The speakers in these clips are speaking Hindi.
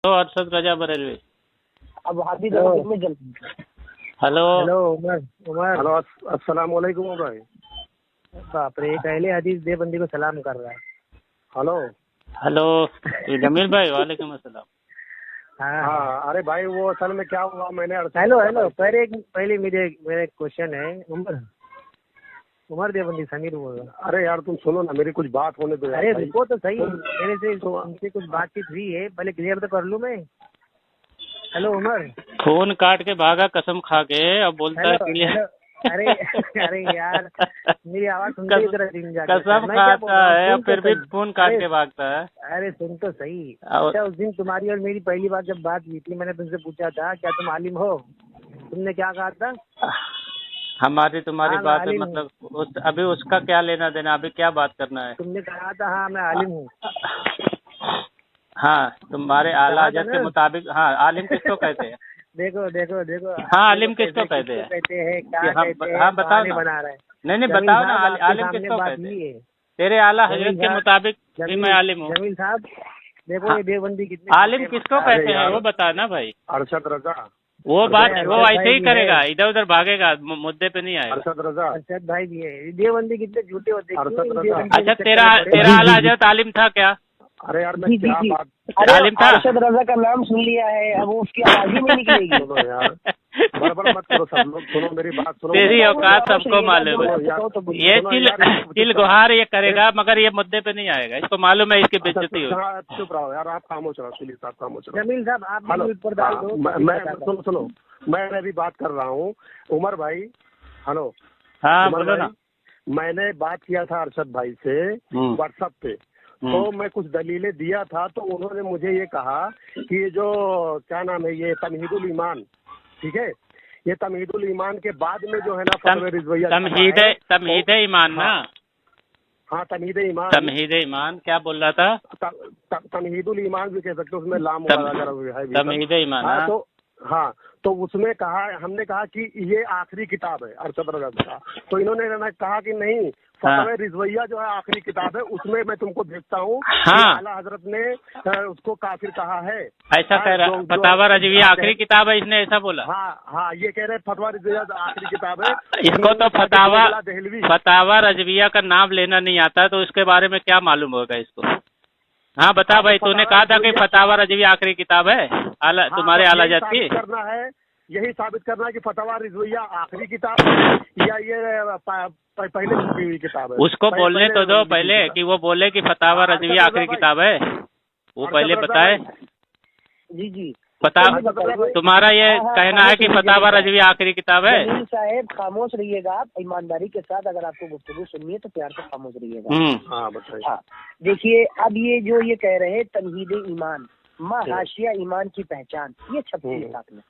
तो अरशद रजा बरेलवी। अब हाथी में जल। Hello hello Umar Umar hello अस्सलाम वालेकुम भाई। बाप रे, पहले हदीस देवबंदी को सलाम कर रहा है। हेलो हेलो जमील भाई, वालेकुम अस्सलाम। हाँ अरे भाई वो असल में क्या हुआ, मैंने हेलो हेलो पहले मेरे क्वेश्चन है। उमर देवबंदी समीर बोल रहा। अरे यार तुम सुनो ना, मेरी कुछ बात होने दो। अरे रुको तो सही, मेरे से उनसे कुछ बातचीत हुई है, पहले क्लियर तो कर लूँ मैं। हेलो उमर, खून काट के भागा कसम खा के, अब बोलता है क्लियर। अरे अरे यार, मेरी आवाज सुनते ही जरा दिन जाके कसम खाता है और फिर भी खून काट के भागता है। अरे सुन तो सही। अच्छा, उस दिन तुम्हारी और मेरी पहली बार जब बात हुई थी, मैंने तुमसे पूछा था क्या तुम आलिम हो? तुमने क्या कहा था? हमारी तुम्हारी हाँ, बात है, मतलब अभी उसका क्या लेना देना, अभी क्या बात करना है? तुमने कहा था हाँ मैं आलिम हूँ। हाँ, तुम्हारे आला हजरत के मुताबिक। हाँ, आलिम किसको कहते हैं? देखो देखो देखो, हाँ, आलिम किसको कहते हैं? कहते हैं क्या कहते हैं? हाँ बताओ ना। बना रहा है। नहीं बताओ ना, आलिम किसको कहते हैं? तेरे आला हजरत के मुताबिक भी मैं आलिम हूँ। जमील साहब देखो, ये देवबंदी कितने आलिम किसको कहते हैं वो बता ना भाई। अरशद रजा, वो बात वो ऐसे ही करेगा, इधर उधर भागेगा, मुद्दे पे नहीं आएगा। अरशद रजा, अरशद भाई भी है। देवबंदी कितने झूठे होते हैं। अच्छा, तेरा आला हजरत आलिम था क्या? अरे यार मैं क्या बात। आलिम था। अरशद रजा का नाम सुन लिया है, अब उसकी आवाज ही नहीं निकलेगी। सुनो यार, बड़बड़ मत करो सब लोग, सुनो मेरी बात सुनो। तेरी औकात सबको मालूम है। ये चिल गुहार ये करेगा, मगर ये मुद्दे पे नहीं आएगा, इसको मालूम है इसकी बेइज्जती होगी। चुप रहो यार, आप खामोश रहो, प्लीज आप खामोश रहो। जमील साहब आप म्यूट पर डाल दो। मैं सुनो, मैं अभी बात कर रहा हूँ। उमर भाई, हेलो। हाँ बोलो ना। मैंने बात किया था अरशद भाई से व्हाट्सएप पे, तो मैं कुछ दलीलें दिया था, तो उन्होंने मुझे ये कहा कि ये जो क्या नाम है, ये तमहीदुल ईमान, ठीक है, ये तमहीदुल ईमान के बाद में जो है ना फतवा रिजविया तमहीद ईमान ना। हाँ तमहीद ईमान। तमहीद ईमान क्या बोल रहा था? तमहीदुल ईमान भी कह सकते हो, उसमें लाम है। तमहीद ईमान तो हाँ, तो उसमें कहा, हमने कहा कि ये आखिरी किताब है अरशद रजा का, तो इन्होंने कहा कि नहीं, फतवा रिजविया जो है आखिरी किताब है, उसमें मैं तुमको भेजता हूँ। हाँ, आला हजरत ने उसको काफिर कहा है, ऐसा कह रहा है। फतवा रिजविया आखिरी किताब है, इसने ऐसा बोला। हाँ ये कह रहे फतवा रिजविया आखिरी किताब है। इसको तो फतवा रिजविया का नाम लेना नहीं आता, तो इसके बारे में क्या मालूम होगा इसको? हाँ बता भाई, तूने कहा था कि फतवा रिजविया आखिरी किताब है तुम्हारे आला हजरत की। करना है, यही साबित करना है कि फतवा रिजविया आखिरी किताब है या ये पहले छपी हुई किताब है। उसको बोलने तो दो पहले कि वो बोले कि फतवा रिजविया आखिरी किताब है, वो पहले बताए। जी जी पता तुम्हारा ये कहना है कि फतवा रिजविया आखिरी किताब है। जमील साहब खामोश रहिएगा आप, ईमानदारी के साथ। अगर आपको गुफ्तगू सुननी है तो प्यार से खामोश रहिएगा। हाँ बताइए। हाँ देखिए, अब ये जो ये कह रहे हैं तमहीद ईमान, महाशिया ईमान की पहचान, ये 36 साथ में,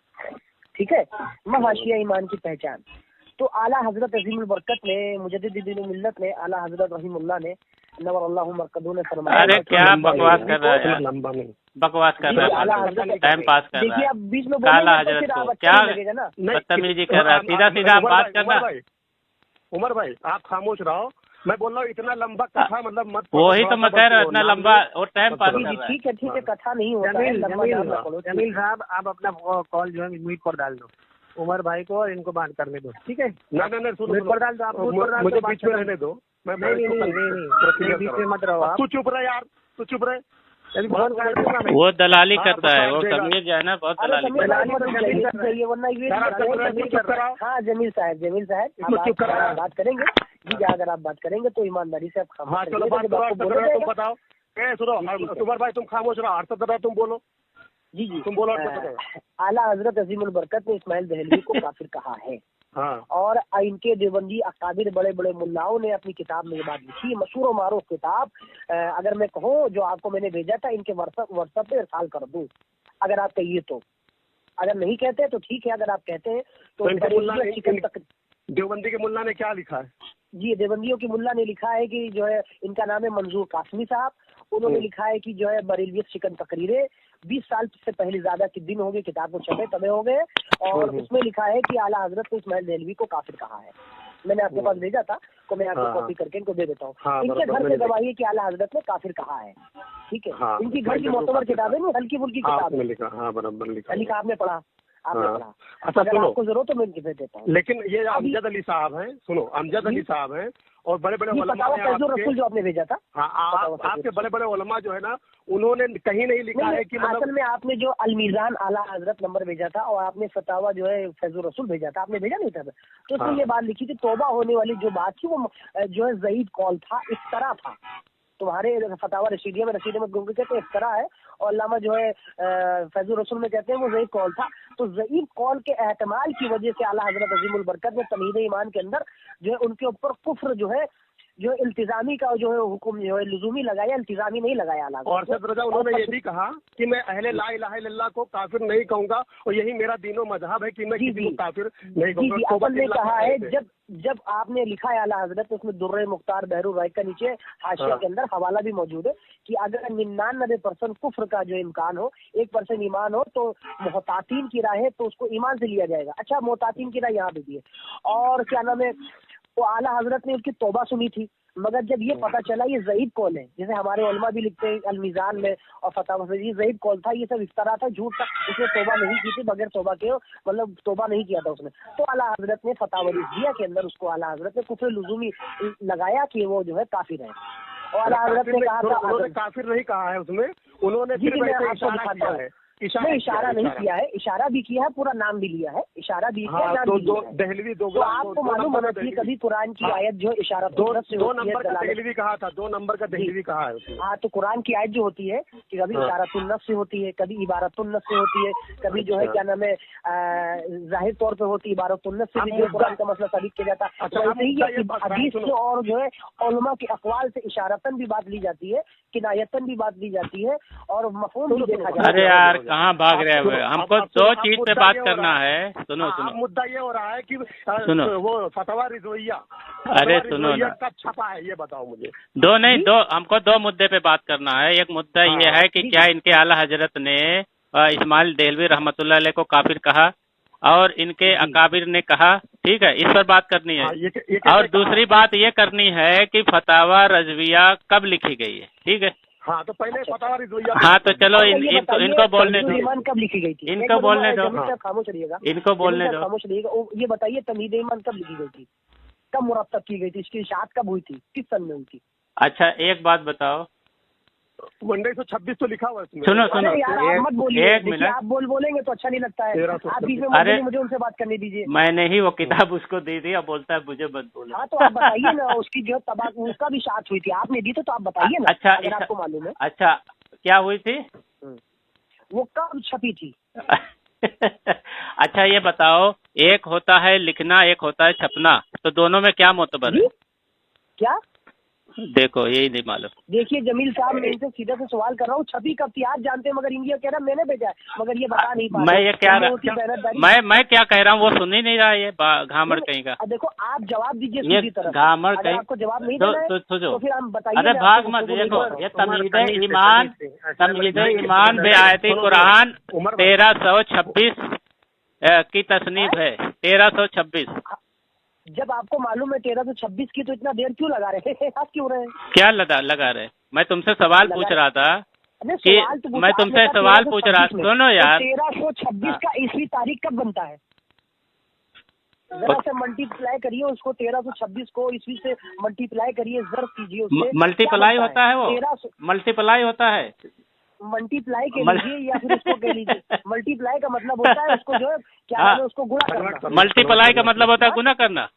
ठीक है, महाशिया ईमान की पहचान। तो आला हजरत अजीमुल बरकत ने, मुजद्दिद दीन मिल्लत ने, आला हजरत रहीमुल्लाह ने, नवरल्लाहु मरकदहू ने फरमाया। अरे क्या बकवास कर रहा है, बकवास कर रहा है, टाइम पास कर रहा है। देखिए अब बीच में आला हजरत को क्या बदतमीजी कर रहा है, सीधा सीधा बात करना। उमर भाई आप खामोश रहो, मैं बोल रहा हूँ इतना लंबा कथा मतलब मत। वही तो मैं कह रहा हूँ, इतना लंबा और टाइम पास कर रहा है। ठीक है कथा नहीं होता है। जमील साहब आप अपना कॉल जो है म्यूट पर डाल दो, उमर भाई को और इनको बात करने दो, ठीक है? नहीं सुनो, म्यूट पर डाल दो, आप मुझे बीच में रहने दो। नहीं बीच में मत रहो आप। तू चुप रहे यार, तू चुप रहे। वो दलाली करता है, वो समीर जो है ना, बहुत दलाली करता है। हाँ जमील साहब बात करेंगे जी, अगर आप बात करेंगे तो ईमानदारी से आप खामोश तुम बताओ। सुनो उमर भाई, तुम खामोश रहो, अरशद रजा तुम बोलो। जी तुम बोलो। आला हजरत अजीमुल बरकत ने इस्माइल दहलवी को काफिर कहा है। हाँ। और इनके देवबंदी अकाबिर बड़े बड़े मुल्लाओं ने अपनी किताब में ये बात लिखी, मशहूर और मारूफ किताब। अगर मैं कहूँ जो आपको मैंने भेजा था, इनके व्हाट्सएप पे इरसाल कर दूं, अगर आप कहिए तो। अगर नहीं कहते तो ठीक है, अगर आप कहते हैं तो देवबंदी के मुल्ला ने क्या लिखा है? जी देवबंदियों की मुल्ला ने लिखा है कि जो है, इनका नाम है मंजूर कासमी साहब, उन्होंने लिखा है कि जो है बरेलवियत शिकन तकरीरें 20 साल से पहले ज्यादा के दिन हो गए किताब को छपे तबे हो गए, और उसमें लिखा है कि आला हजरत ने इस्माइल दहलवी को काफिर कहा है। मैंने आपके पास भेजा था, तो मैं आपको कॉपी करके इनको दे देता हूँ। इनके घर से गवाही है कि आला हजरत ने काफिर कहा है। ठीक है। इनकी घर की मोतबर किताबें नहीं, हल्की फुल्की किताब लिखा। हाँ बराबर लिखा आपने पढ़ा, आपने पढ़ा। अच्छा सुनो, आपको जरूरत तो मैं भेज देता हूँ। लेकिन ये अमजद अली साहब हैं, सुनो अमजद अली साहब हैं और बड़े बड़े उलमा रसूल जो आपने भेजा था। हाँ, आपके बड़े बड़े उलमा जो है ना, उन्होंने कहीं नहीं लिखा है कि असल में आपने जो अलमीजान आला हजरत नंबर भेजा था और आपने फतावा जो है फैजुर रसूल भेजा था, आपने भेजा नहीं था, तो उसमें ये बात लिखी थी तौबा होने वाली जो बात थी वो जो है ज़ईद कौल था, इस तरह था। तुम्हारे फतावा रशीदिया में कहते हैं इस तरह है, और अल्लामा जो है फैजुर रसूल में कहते हैं वो ज़ईद कौल था। तो ज़ईद कौल के एहतमाल की वजह से आला हजरत अजीमुल बरकत ने तमीद ईमान के अंदर जो है उनके ऊपर कुफ्र जो है इल्तिजामी का जो है हुक्म जो है लुज़ूमी लगाया, इल्तिजामी नहीं लगाया। और सर रजा उन्होंने ये भी कहा कि मैं अहले ला इलाहा इल्लल्लाह को काफिर नहीं कहूंगा और यही मेरा दीनो मजहब है कि मैं किसी को काफिर नहीं कहूंगा। असल में कहा है जब आपने लिखा है आला हजरत, उसमें दुर्रे मुख्तार बहरू राय का नीचे हाशिया के अंदर हवाला भी मौजूद है कि अगर 99% कुफ्र का जो इम्कान हो, 1% ईमान हो, तो मोहतातीन की राह है तो उसको ईमान से लिया जाएगा। अच्छा, मोहतातीन की राह यहाँ पे भी है। और क्या नाम है, तो आला हजरत ने उसकी तौबा सुनी थी, मगर जब ये पता चला ये ज़ईद कौल है, जैसे हमारे उलमा भी लिखते हैं अलमीजान में और फतावा में, ये ज़ईद कौल था, ये सब इफ्तरा था, झूठ था, उसने तौबा नहीं की थी, बगैर तौबा के मतलब तौबा नहीं किया था उसने। तो आला हजरत ने फतावा रिज़विया के अंदर उसको आला हजरत ने कुफ्र लुज़ूमी लगाया कि वो जो है काफिर है। और आला हजरत ने कहा था, उन्होंने काफिर नहीं कहा है उसमें, उन्होंने इशारा नहीं किया है, इशारा भी किया है, पूरा नाम भी लिया है, इशारा भी किया है। दहलवी तो आपको मालूम होना चाहिए कभी कुरान की आयत जो इशारा 2 नंबर का दहलवी कहा था, 2 नंबर का दहलवी कहा है। हाँ, तो कुरान की आयत जो होती है कि कभी इशारतुन नफ्स से होती है, कभी इबारतुन नफ्स से होती है, कभी जो है क्या नाम है जाहिर तौर पे होती है इबारतुन नफ्स से भी जो कुरान का मसला साबित किया जाता है। तो ऐसे ही हदीस से और जो है उलमा के अक़वाल से इशारतन भी बात ली जाती है, किनायतन भी बात ली जाती है और मफ़हूम भी देखा जाता है। अरे यार कहाँ भाग रहे हैं, हमको 2 चीज पे बात करना है। सुनो मुद्दा ये हो रहा है कि सुनो वो फतवा रिज़विया, अरे सुनो कब छपा है ये बताओ मुझे। 2 नहीं, 2 हमको 2 मुद्दे पे बात करना है। एक मुद्दा ये है कि क्या इनके आला हजरत ने इस्माइल देहलवी रहमतुल्लाह अलैह को काफिर कहा और इनके अकाबिर ने कहा, ठीक है, इस पर बात करनी है। और दूसरी बात ये करनी है कि फतावा रज़विया कब लिखी गई है, ठीक है। हाँ, तो पहले फतावा रिज़विया। हाँ, तो चलो इनको बोलने दो, ईमान कब लिखी गई थी, इनको बोलने दो, खामोश रहिएगा, इनको बोलने दो, खामोश रहिएगा। ये बताइए तमीद ईमान कब लिखी गई थी, कब मुरत्तब की गई थी, इसकी इशाअत कब हुई थी, किस सन में हुई थी? अच्छा एक बात बताओ, 1926 तो लिखा हुआ है इसमें। सुनो मत बोलिए, एक मिनट, आप बोलेंगे तो अच्छा नहीं लगता है, आप बीच में अरे मुझे उनसे बात करने दीजिए। मैंने ही वो किताब उसको दे दी, अब बोलता है मुझे मत बोलो। हाँ, तो आप बताइए ना, उसकी जो तबाक उसका भी इशाअत हुई थी, आपने दी तो आप बताइए ना। अच्छा, अगर आपको मालूम है। अच्छा, क्या हुई थी, वो कब छपी थी? अच्छा ये बताओ, एक होता है लिखना, एक होता है छपना, तो दोनों में क्या मोतबर है? क्या देखो यही नहीं मालूम। देखिए जमील साहब, मैं इनसे सीधा से सवाल कर रहा हूँ, छपी कब थी आप जानते हैं, मगर इंडिया कह रहा मैंने भेजा है, मगर ये बता नहीं पा रहा। मैं ये क्या मैं क्या कह रहा हूँ वो सुन ही नहीं रहा, ये घामड़ कहीं का। देखो आप जवाब दीजिए सीधी तरह, घामड़ कहीं, आपको जवाब नहीं देना है तो फिर हम बताइए। अरे भाग मत, देखो ये तमीद ईमान बे आयती कुरान 1326 की तसनीफ है, 1326। जब आपको मालूम है 1326 की, तो इतना देर क्यों लगा रहे हैं, आप क्यों रहे हैं? क्या लगा रहे? मैं तुमसे सवाल पूछ रहा था कि मैं तुमसे सवाल पूछ रहा, सुनो यार, 1326 का ईस्वी तारीख कब बनता है? जरा से मल्टीप्लाई करिए उसको, 1326 को ईस्वी से मल्टीप्लाई करिए, जर्फ कीजिए उससे। मल्टीप्लाई होता है वो, मल्टीप्लाई होता है, मल्टीप्लाई के लीजिए या फिर उसको कह लीजिए। मल्टीप्लाई का मतलब होता है उसको जो है क्या है, उसको गुणा करना। मल्टीप्लाई का मतलब होता है गुणा करना।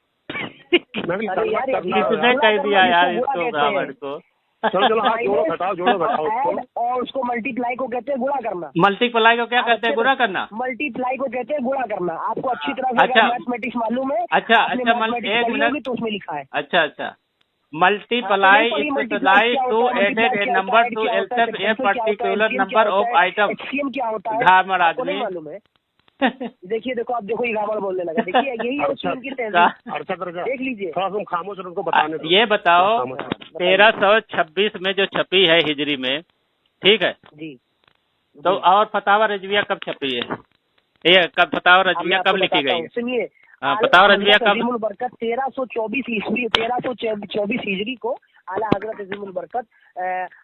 किसने कह दिया यार इसको, ब्राह्मण को? और उसको मल्टीप्लाई को कहते हैं गुणा करना। मल्टीप्लाई को क्या कहते हैं? गुणा करना। मल्टीप्लाई को कहते हैं गुणा करना। आपको अच्छी तरह से मैथमेटिक्स मालूम है? अच्छा, एक मिनट, तो उसमें लिखा है। अच्छा, multiply to added a number to accept a particular number of items। क्या होता है घामड़ आदमी मालूम है? देखो आप देखो, ये घामड़ बोलने लगा, देखिए यही है उसकी उनकी तहजीब, देख लीजिए। खामोश उनको बताने दो। ये बताओ 1326 में जो छपी है हिजरी में, ठीक है जी, तो और फतावा रज़विया कब छपी है? ये कब फतावा रज़विया कब लिखी गई? सुनिए, फतावा रज़विया कब? बरकत 1324 ईस्वी 1324 हिजरी को आला हजरत अजीमुल बरकत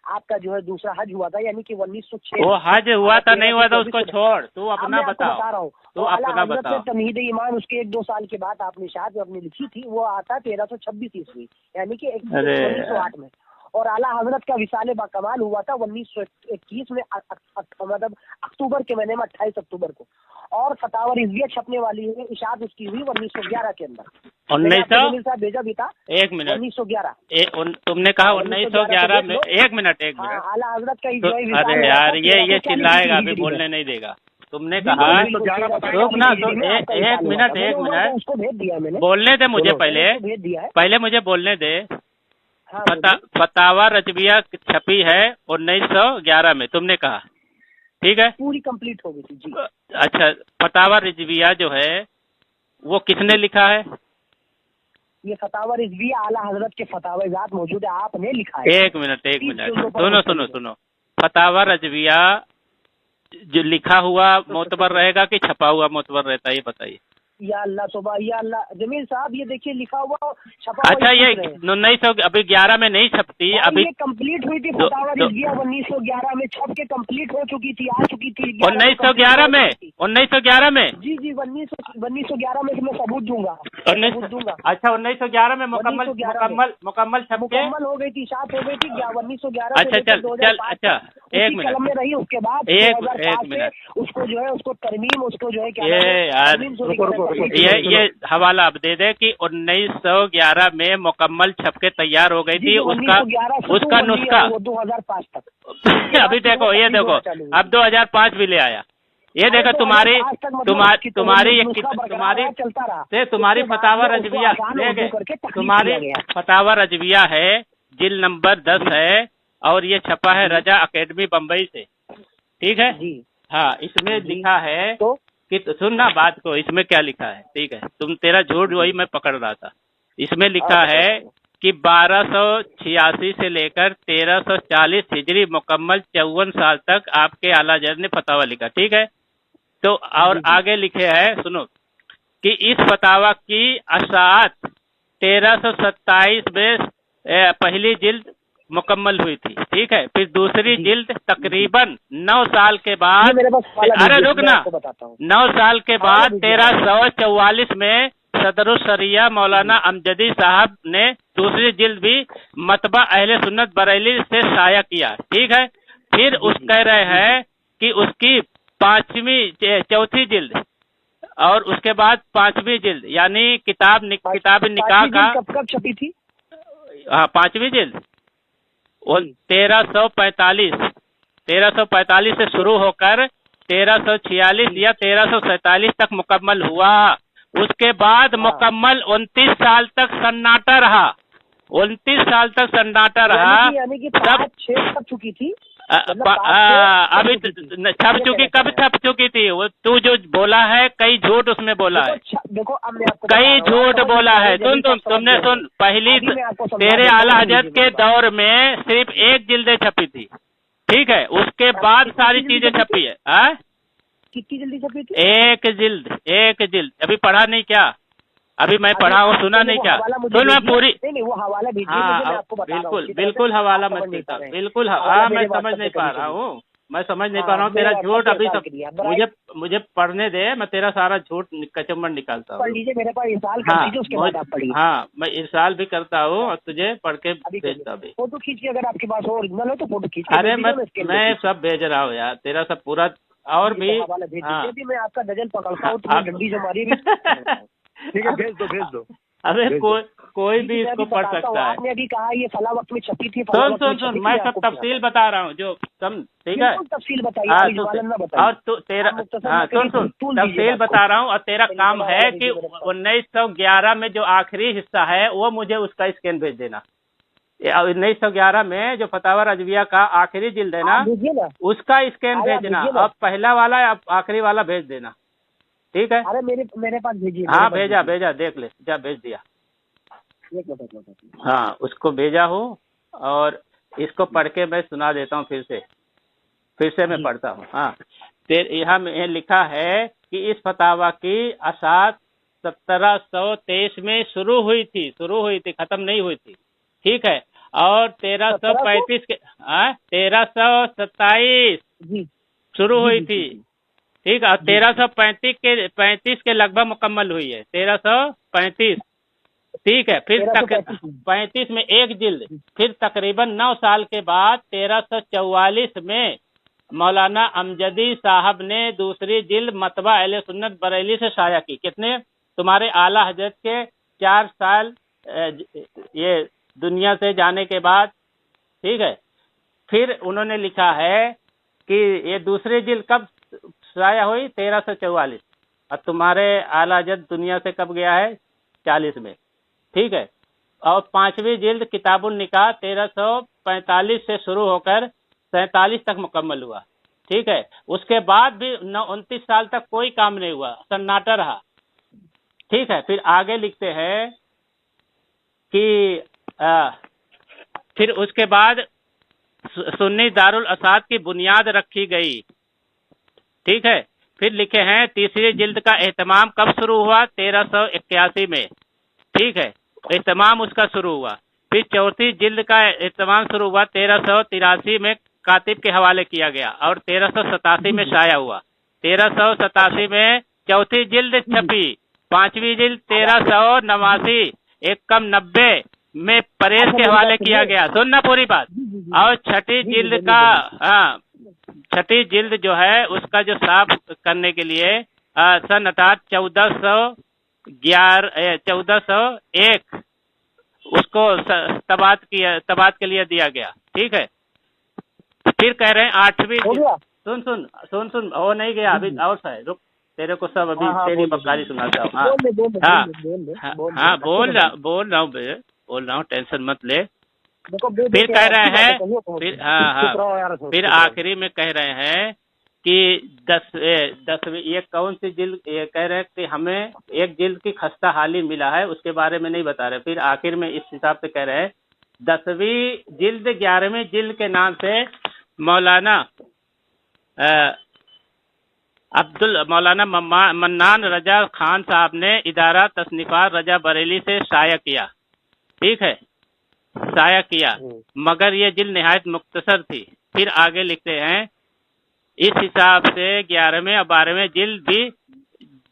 आपका जो है दूसरा हज हुआ था, यानी कि 1906। वो हज हुआ था नहीं हुआ था उसको छोड़, तू अपना बताओ। बता रहा हूँ तो अपना बताओ। तमहीद ईमान उसके 1-2 साल के बाद आपने शायद अपनी लिखी थी, वो आता 1326 ईस्वी, यानी कि 1908 में। और आला हजरत का विसाले बाकमाल हुआ था 1921 में, मतलब अक्टूबर के महीने में 28 अक्टूबर को। और फतावा रिजविया छपने वाली है, इशात उसकी हुई 1911 के अंदर। 1900 भेजा भी था। 1 मिनट 1911 तुमने कहा 1911 में। 1 मिनट आला हजरत का अरे यार ये चिल्लाएगा, अभी बोलने नहीं देगा। तुमने कहा रुक ना, तो 1 मिनट उसको भेज दिया मैंने। बोलने दे मुझे, पहले मुझे बोलने दे। फतावा रजविया छपी है 1911 में, तुमने कहा, ठीक है, पूरी कंप्लीट हो गई थी जी। अच्छा, फतावा रजविया जो है वो किसने लिखा है? ये फतावा रिजविया आला हजरत के फतावा जात मौजूद है, आपने लिखा है। 1 मिनट सुनो। फतावा रजविया जो लिखा हुआ मोतबर रहेगा कि छपा हुआ मोतबर रहता है, ये बताइए। या अल्लाह सुबह, या अल्लाह। जमील साहब ये देखिए लिखा हुआ छपा हुआ। अच्छा, ये 1900 अभी 11 में नहीं छपती, अभी ये कंप्लीट हुई थी फतावा रिजविया 1911 में छप के कंप्लीट हो चुकी थी, आ चुकी थी 1911 में। 1911 में जी 1911 में मैं सबूत दूंगा। अच्छा, 1911 में मुकम्मल छप के हो गई थी, शायद हो गई थी 1911। अच्छा चल अच्छा, 1 मिनट में रही। उसके बाद 1 मिनट उसको जो है उसको तरमीम, उसको जो है क्या यार ये हवाला अब दे दे कि 1911 में मुकम्मल छप के तैयार हो गई थी, उसका नुस्खा 2005 तक। अभी देखो, ये देखो, अब 2005 भी ले आया। ये देखो तुम्हारी फतावा रजविया, तुम्हारी फतावा रजविया है, जिल नंबर 10 है, और ये छपा है रजा अकेडमी बम्बई से, ठीक है। हाँ, इसमें लिखा है कि सुनना बात को, इसमें क्या लिखा है, ठीक है, तेरा झूठ वही मैं पकड़ रहा था। इसमें लिखा है कि 1286 से लेकर 1340 हिजरी मुकम्मल 54 साल तक आपके आला हज़रत ने फतावा लिखा, ठीक है। तो और आगे लिखे है, सुनो, कि इस फतावा की अशात 1327 में पहली जिल्द मुकम्मल हुई थी, ठीक है। फिर दूसरी जिल्द तकरीबन 9 साल के बाद, अरे रुक ना, 9 साल के बाद 1344 में सदरुल शरिया मौलाना अमजदी साहब ने दूसरी जिल्द भी मतबा अहले सुन्नत बरेली से शाया किया, ठीक है। फिर उस कह रहे हैं कि उसकी चौथी जिल्द और उसके बाद 5वीं जिल्द, यानी किताब निकाह का कब छपी थी? हाँ, 5वीं जिल्द 1345 से शुरू होकर 1346 या 1347 तक मुकम्मल हुआ। उसके बाद मुकम्मल 29 साल तक सन्नाटा रहा। 29 साल तक सन्नाटा रहा। यानी कि 5-6 छप चुकी थी। अभी छप चुकी, कब छप चुकी थी? वो तू जो बोला है, कई झूठ उसमें बोला है, देखो अब मैं आपको कई झूठ बोला है। तुमने सुन, पहली तेरे आला हजरत के दौर में सिर्फ 1 जिल्दें छपी थी, ठीक है। उसके बाद सारी चीजें छपी है। कितनी जल्दी छपी थी? 1 जिल्द। अभी पढ़ा नहीं क्या? अभी मैं पढ़ा हूँ, सुना नहीं क्या? सुन, मैं पूरी वो हवाला भेजिए, हाँ, बिल्कुल हवाला मत देता, बिल्कुल। हाँ, मैं समझ नहीं पा रहा हूँ, तेरा झूठ। अभी सब मुझे पढ़ने दे, मैं तेरा सारा झूठ कचम्बर निकालता हूँ। मेरे पास हाँ, मैं इरसाल भी करता हूँ और तुझे पढ़ के भेजता भी। फोटो खींच के, अगर आपके पास ओरिजिनल हो तो फोटो खींच। अरे मैं सब भेज रहा हूँ यार, तेरा सब पूरा। और भी मैं आपका डजन पकड़ता हूँ, डंडी जो मारी। ठीक है, भेज दो। अरे कोई भी इसको पढ़ सकता है। आपने अभी कहा ये फला वक्त में छपी थी। सुन, मैं सब तफसील बता रहा हूँ जो ठीक है, तफसील बताइए। और तेरा सुन तफसील बता रहा हूँ। और तेरा काम है कि 1911 में जो आखिरी हिस्सा है वो मुझे उसका स्कैन भेज देना। 1911 में जो फतावा रजविया का आखिरी जिल्द है ना, उसका स्कैन भेजना। अब पहला वाला आखिरी वाला भेज देना, ठीक है। अरे मेरे पास भेजिए। हाँ, भेजा, देख ले, जा, भेज दिया। हाँ, उसको भेजा हो। और इसको पढ़ के मैं सुना देता हूँ फिर से मैं पढ़ता हूँ। हाँ, यहाँ में लिखा है कि इस फतावा की अशात 1723 में शुरू हुई थी, खत्म नहीं हुई थी, ठीक है। और 1335 के 1327 शुरू हुई थी, ठीक है, और 1335 के लगभग मुकम्मल हुई है, 1335, ठीक है। फिर 35 में एक जिल्द, फिर तकरीबन 9 साल के बाद 1344 में मौलाना अमजदी साहब ने दूसरी जिल्द मतबा अहले सुन्नत बरेली से शाया की। कितने? तुम्हारे आला हजरत के 4 साल ये दुनिया से जाने के बाद, ठीक है। फिर उन्होंने लिखा है कि ये दूसरी जिल्द कब शाया हुई? 1344, और तुम्हारे आला हजरत दुनिया से कब गया है? 40 में, ठीक है। और 5वीं जिल्द किताबुल निकाह 1345 से शुरू होकर 47 तक मुकम्मल हुआ, ठीक है। उसके बाद भी 29 साल तक कोई काम नहीं हुआ, सन्नाटा रहा, ठीक है। फिर आगे लिखते हैं कि फिर उसके बाद सुन्नी दारुल असाद की बुनियाद रखी गई, ठीक है। फिर लिखे हैं तीसरी जिल्द का एहतमाम कब शुरू हुआ? 1381 में, ठीक है, एहतमाम उसका शुरू हुआ। फिर चौथी जिल्द का एहतमाम शुरू हुआ 1383 में, कातिब के हवाले किया गया, और 1387 में शाया हुआ। 1387 में चौथी जिल्द छपी। 5वीं जिल्द 1389 एकम 90 में परेश के हवाले किया गया। सुनना पूरी बात। और छठी जिल्द का छठी जिल्द जो है उसका जो साफ करने के लिए सन 1401 उसको तबात के लिए दिया गया, ठीक है। फिर कह रहे हैं 8वीं, सुन हो नहीं गया अभी, और है, रुक, तेरे को सब अभी तेरी बकवाली सुनाता हूँ। हाँ बोल रहा हूँ, टेंशन मत ले। फिर कह रहे हैं, फिर आखिरी में कह रहे हैं कि 10वीं, ये कौन सी जिल्द, ये कह रहे हैं कि हमें एक जिल्द की खस्ता हाली मिला है, उसके बारे में नहीं बता रहे। फिर आखिर में इस हिसाब से कह रहे हैं 10वीं जिल्द 11वीं जिल्द के नाम से मौलाना मन्नान रजा खान साहब ने इदारा तसनीफात रजा बरेली से शाया किया, ठीक है, शाया किया, मगर ये जिल्द निहायत मुख्तसर थी। फिर आगे लिखते हैं इस हिसाब से 11वें और 12वें जिल्द भी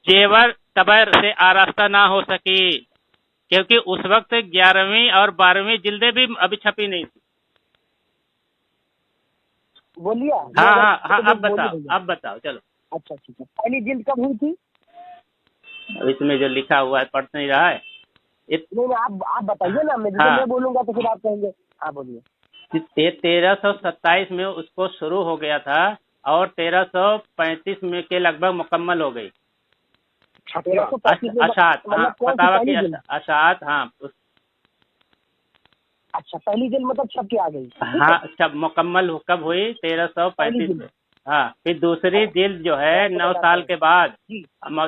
जेवर तबर से आरास्ता ना हो सकी, क्योंकि उस वक्त 11वीं और 12वीं जिल्दें भी अभी छपी नहीं थी। बोलिए। हाँ, अब बताओ चलो। अच्छा ठीक है, पहली जिल्द कब हुई थी? इसमें जो लिखा हुआ है पढ़ नहीं रहा है। नहीं, आप बताइए ना, मैं बोलूंगा तो फिर आप कहेंगे। हाँ बोलिए। 1327 में उसको शुरू हो गया था और 1335 में के लगभग मुकम्मल हो गई। अशात, फतावा की अशात, हाँ। अच्छा, पहली जिल्द मतलब छप के आ गई। हाँ, छप मुकम्मल कब हुई? 1335 में। हाँ, फिर दूसरी जिल्द जो है 9 साल के बाद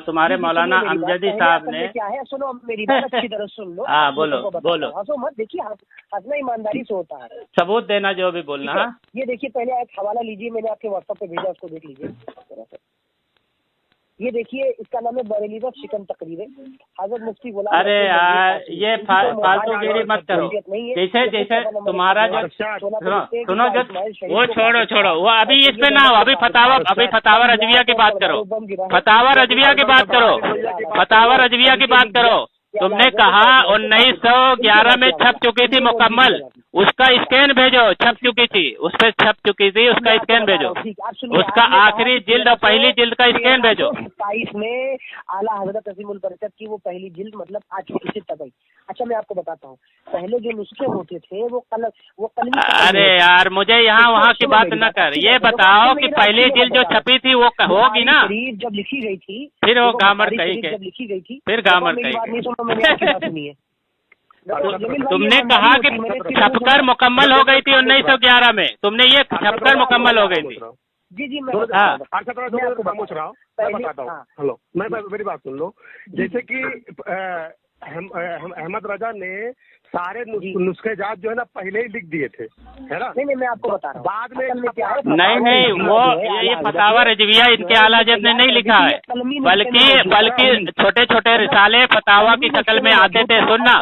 तुम्हारे मौलाना अमजदी साहब ने, क्या है, सुनो मेरी बात अच्छी तरह सुन लो। हाँ बोलो। हंसो मत, देखिए हंसना ईमानदारी से होता है। सबूत देना जो भी बोलना। ये देखिए, पहले एक हवाला लीजिए, मैंने आपके व्हाट्सएप पे भेजा, उसको देख लीजिए। ये देखिए, इसका नाम है बरेली व शिकन तकरीरें, हजरत मुफ्ती गुलाम। अरे यार, ये फालतूगिरी मत करो। जैसे तुम्हारा जो सुनो वो छोड़ो वो अभी इस पे ना हो। अभी फतावा रजविया की बात करो, फतावा रजविया की बात करो। तुमने कहा 1911 में छप चुकी थी मुकम्मल, उसका स्कैन भेजो। छप चुकी थी, उस पर छप चुकी थी, उसका स्कैन भेजो। उसका आखिरी जिल्द और पहली जिल्द का स्कैन भेजो। 27 में आला हजरत अजीमुल बरकत की वो पहली जिल्द मतलब आ चुकी थी तब। अच्छा, मैं आपको बताता हूँ, पहले जो नुस्खे होते थे वो कलमी। अरे यार, मुझे यहाँ वहाँ की बात न कर, ये बताओ कि पहली जिल्द जो छपी थी वो होगी ना? जब लिखी गई थी, फिर वो गामर कही के, जब लिखी गई थी, फिर गामर कही। तुमने कहा कि छपकर मुकम्मल हो गई थी 1911 में, तुमने ये छपकर मुकम्मल हो गई थी। जी मैं खामोश रहा हूँ, मैं बताता हूँ। हेलो, मैं मेरी बात सुन लो। जैसे कि अहमद रजा ने सारे नुस्खे जात जो है ना पहले ही लिख दिए थे, है ना? नहीं, मैं आपको बता रहा हूँ बाद में क्या है। नहीं, वो ये फतावा रजविया इनके आला हज़रत ने नहीं लिखा है, बल्कि छोटे छोटे रिसाले फतावा की शक्ल में आते थे। सुनना,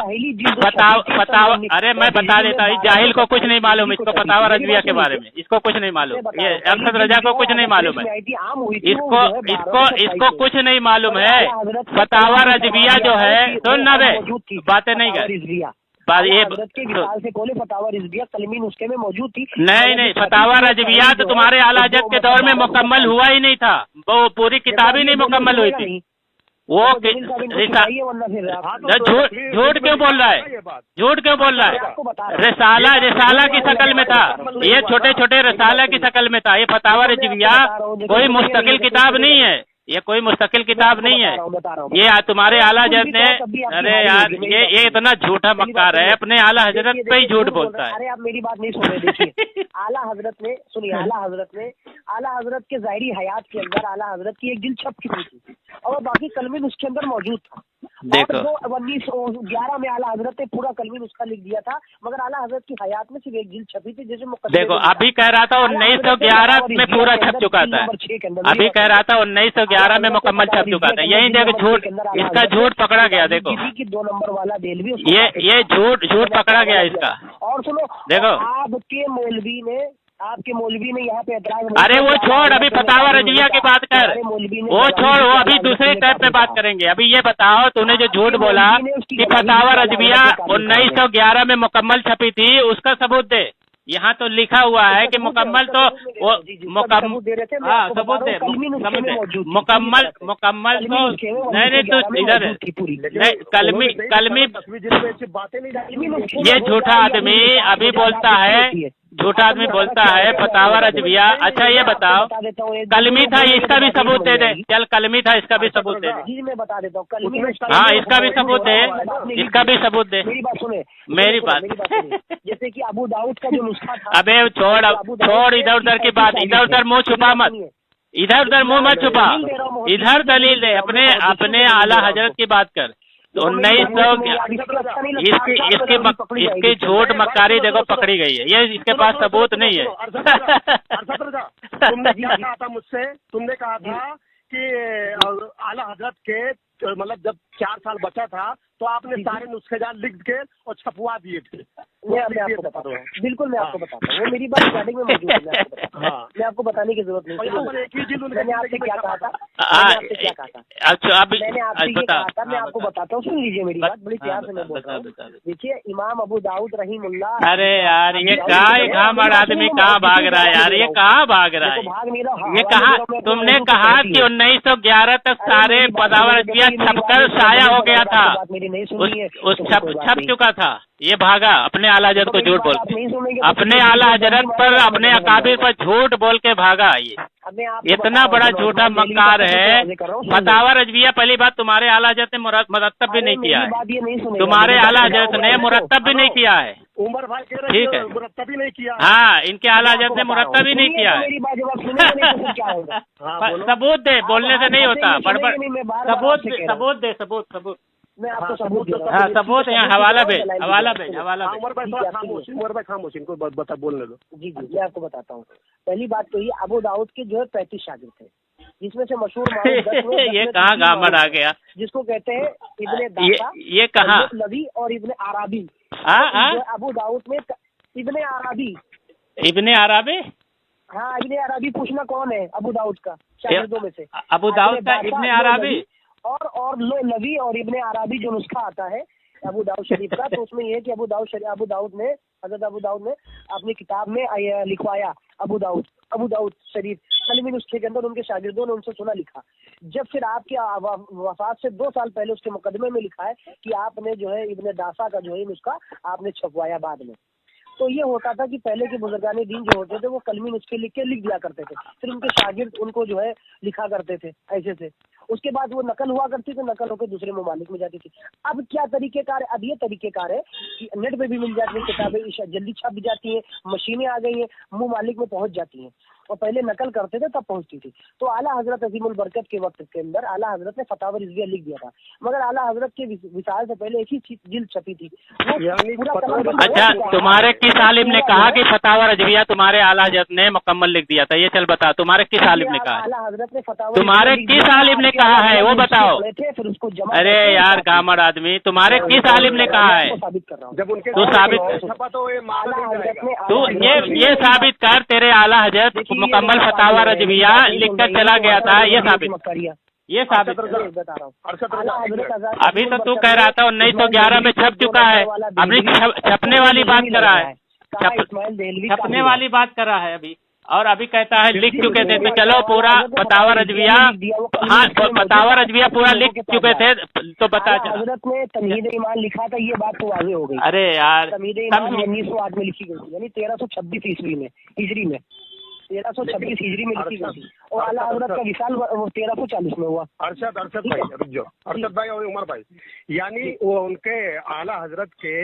फतावा, अरे मैं बता देता हूँ, जाहिल को कुछ नहीं मालूम, इसको फतावा रजविया के बारे में इसको कुछ नहीं मालूम, ये अरशद रजा को कुछ नहीं मालूम है, इसको कुछ नहीं मालूम है। फतावा रजविया जो है, सुन ना बे, बातें नहीं कर, ये फतावा रजविया कलमी नुस्खे में मौजूद थी। नहीं, फतावा रजविया तो तुम्हारे आला हज़रत के दौर में मुकम्मल हुआ ही नहीं था, वो पूरी किताब ही नहीं मुकम्मल हुई थी। वो झूठ क्यों बोल रहा है, झूठ क्यों बोल रहा है? रिसाला की शक्ल में था, ये छोटे छोटे रिसाला की शक्ल में था। ये फतावा रजविया कोई मुस्तकिल किताब नहीं है, ये कोई मुस्तकिल किताब नहीं है। ये तुम्हारे आला हज़रत ने, अरे यार ये इतना झूठा मक्कार है, अपने आला हज़रत पे ही झूठ बोलता है। अरे आप मेरी बात नहीं सुन रहे, देखिए आला हज़रत ने, सुनिए, आला हज़रत के ज़ाहिरी हयात के अंदर आला हज़रत की एक दिल छप चुकी थी और बाकी कलमी उसके अंदर मौजूद था। देखो 1911 में आला हज़रत ने पूरा कलमी नुस्खा लिख दिया था, मगर आला हज़रत की हयात में सिर्फ एक जिल्द छपी थी, जैसे देखो अभी कह रहा था 1911 में पूरा छप चुका था, अभी कह रहा था 1911 में मुकम्मल छप चुका था। यही देखो झूठ, इसका झूठ पकड़ा गया। देखो 2 नंबर वाला देलवी, ये झूठ पकड़ा गया इसका। और सुनो, देखो आपके मौलवी ने यहाँ पे एतराज, अरे वो छोड़, अभी फतावा रजविया की बात कर, वो छोड़, वो अभी दूसरे टाइप में बात करेंगे। अभी ये बताओ, तूने जो झूठ बोला कि फतावा रजविया 1911 में मुकम्मल छपी थी, उसका सबूत दे। यहाँ तो लिखा हुआ है कि मुकम्मल, तो वो सबूत दे, मुकम्मल तो नहीं, तो इधर कलमी ये झूठा आदमी अभी बोलता है, झूठा आदमी बोलता है फतावा रजविया। अच्छा ये बताओ, कलमी था, इसका भी सबूत दे दे। चल कलमी था, इसका भी सबूत दे दे। जी मैं बता देता हूँ, कलमी, हाँ इसका भी सबूत दे, इसका भी सबूत दे। मेरी बात सुने, मेरी बात जैसे कि अबू दाऊद का जो नुस्खा था। अबे छोड़ इधर उधर की बात, इधर उधर मुँह छुपा मत, इधर उधर मुँह मत छुपा, इधर दलील दे, अपने आला हज़रत की बात कर। तो 1900 इसकी झूठ मक्कारी देखो पकड़ी गई है, ये इसके पास सबूत नहीं है। तुमने क्या कहा था मुझसे? तुमने कहा था कि आला हज़रत के मतलब जब 4 साल बचा था तो आपने सारे नुस्खेजात लिख के और छपवा दिए थे। मैं आपको बताता हूँ, बिल्कुल मैं आपको बताता हूँ, वो मेरी बात स्टार्टिंग में मौजूद है, मैं आपको बताने की जरूरत नहीं। मैंने आपसे क्या कहा था, अच्छा अभी मैंने आपसे ये कहा था, मैं आपको बताता हूँ, सुन लीजिए मेरी बात, बड़ी प्यार से मैं बोल रहा हूँ। देखिए इमाम अबू दाऊद रहीमुल्लाह, अरे यार ये कहाँ मर आदमी कहाँ भाग रहा है यार, ये कहाँ भाग रहा है, भाग नहीं रहा। ये कहाँ, तुमने कहा कि 1911 तक सारे फतावा रजविया छपकर शाया हो गया था, उस छप चुका था, ये भागा अपने आला हज़रत को झूठ बोल, अपने आला हज़रत पर, अपने अकाबिर पर झूठ बोल के भागा। ये इतना बड़ा झूठा मक्कार है। फतावा रजविया, पहली बात तुम्हारे आला हज़रत ने मुरत्तब भी नहीं किया है, तुम्हारे आला हज़रत ने मुरत्तब भी नहीं किया है, उमर भाई ठीक है, मुरत्तब भी नहीं किया। हाँ इनके आला हज़रत ने मुरत्तब भी नहीं किया है। सबूत दे, बोलने से नहीं होता, बड़बड़, सबूत दे, सबूत मैं आपको सबूत दे हाँ सबूत, यहाँ हवाला भेज। उमर भाई खामोश, इनको बता बोलने दो। जी मैं आपको बताता हूँ। पहली बात तो ये, अबू दाऊद के जो है 35 शागिर्द थे, जिसमें से मशहूर ये कहाँ गामड़ आ गया, जिसको कहते हैं इब्ने दासा, ये कहाँ लवी और इब्ने आराबी। अबू दाऊद में इब्ने आराबी, हाँ इब्ने आराबी, पूछना कौन है अबू दाऊद का शागिर्दों में से? अबू दाऊद का इब्ने आराबी और लवी और इब्ने आराबी जो नुस्खा आता है अबू दाऊद शरीफ का, तो उसमें ये है कि हज़रत अबू दाऊद ने अपनी किताब में लिखवाया अबू दाऊद शरीफ कलमी नुस्खे के अंदर, उनके शागिर्दों ने उनसे सुना लिखा। जब फिर आपके वफात से 2 साल पहले उसके मुकदमे में लिखा है कि आपने जो है इब्ने दासा का जो है नुस्खा आपने छपवाया बाद में। तो ये होता था कि पहले के बुजुर्गानी दीन जो होते थे वो कलमी नुस्खे लिख दिया करते थे, फिर उनके शागिर्द उनको जो है लिखा करते थे ऐसे से। उसके बाद वो नकल हुआ करती तो नकल होकर दूसरे ममालिक में जाती थी। अब क्या तरीकेकार, अब ये तरीकेकार है कि नेट पे भी मिल जाती है किताबें, जल्दी छप भी जाती हैं, मशीनें आ गई हैं, ममालिक में पहुंच जाती हैं, और पहले नकल करते थे तब पहुंचती थी। तो आला हजरत अजीमुल बरकत के वक्त के अंदर आला हजरत ने फतावा रिजविया लिख दिया था, मगर आला हजरत के विसाल से पहले एक ही जिल्द छपी थी। अच्छा, तुम्हारे किस आलिम ने कहा कि फतावा रिजविया तुम्हारे आला हजरत ने मुकम्मल लिख दिया था? ये चल बता, तुम्हारे किस आलिम ने कहा? आला हजरत ने फतावा, तुम्हारे किस आलिम ने कहा है वो बताओ। अरे यार गामड़ आदमी, तुम्हारे किस आलिम ने कहा है? तू साबित, तू ये साबित कर तेरे आला हजरत मुकम्मल फतावा रजविया लिखकर चला गया था, ये साबित, ये साबित बता रहा हूँ। अभी तो तू कह रहा था 1911 में छप चुका है, अभी छपने वाली बात कर रहा है, छपने वाली बात कर रहा है अभी, और अभी कहता है लिख चुके थे। तो चलो पूरा फतावा रजविया, हाँ फतावा रजविया पूरा लिख चुके थे तो बता। हजरत ने तमहीद ईमान लिखा था, ये बात तो वाज़ेह हो गई। अरे यार तमहीद ईमान 1908 में लिखी गई थी, यानी 1326 ईस्वी में, हिजरी में 1326 हिजरी में लिखी गई थी, और आला हजरत का विशाल 1340 में हुआ। अरशद भाई और उमर भाई, यानी वो उनके आला हजरत के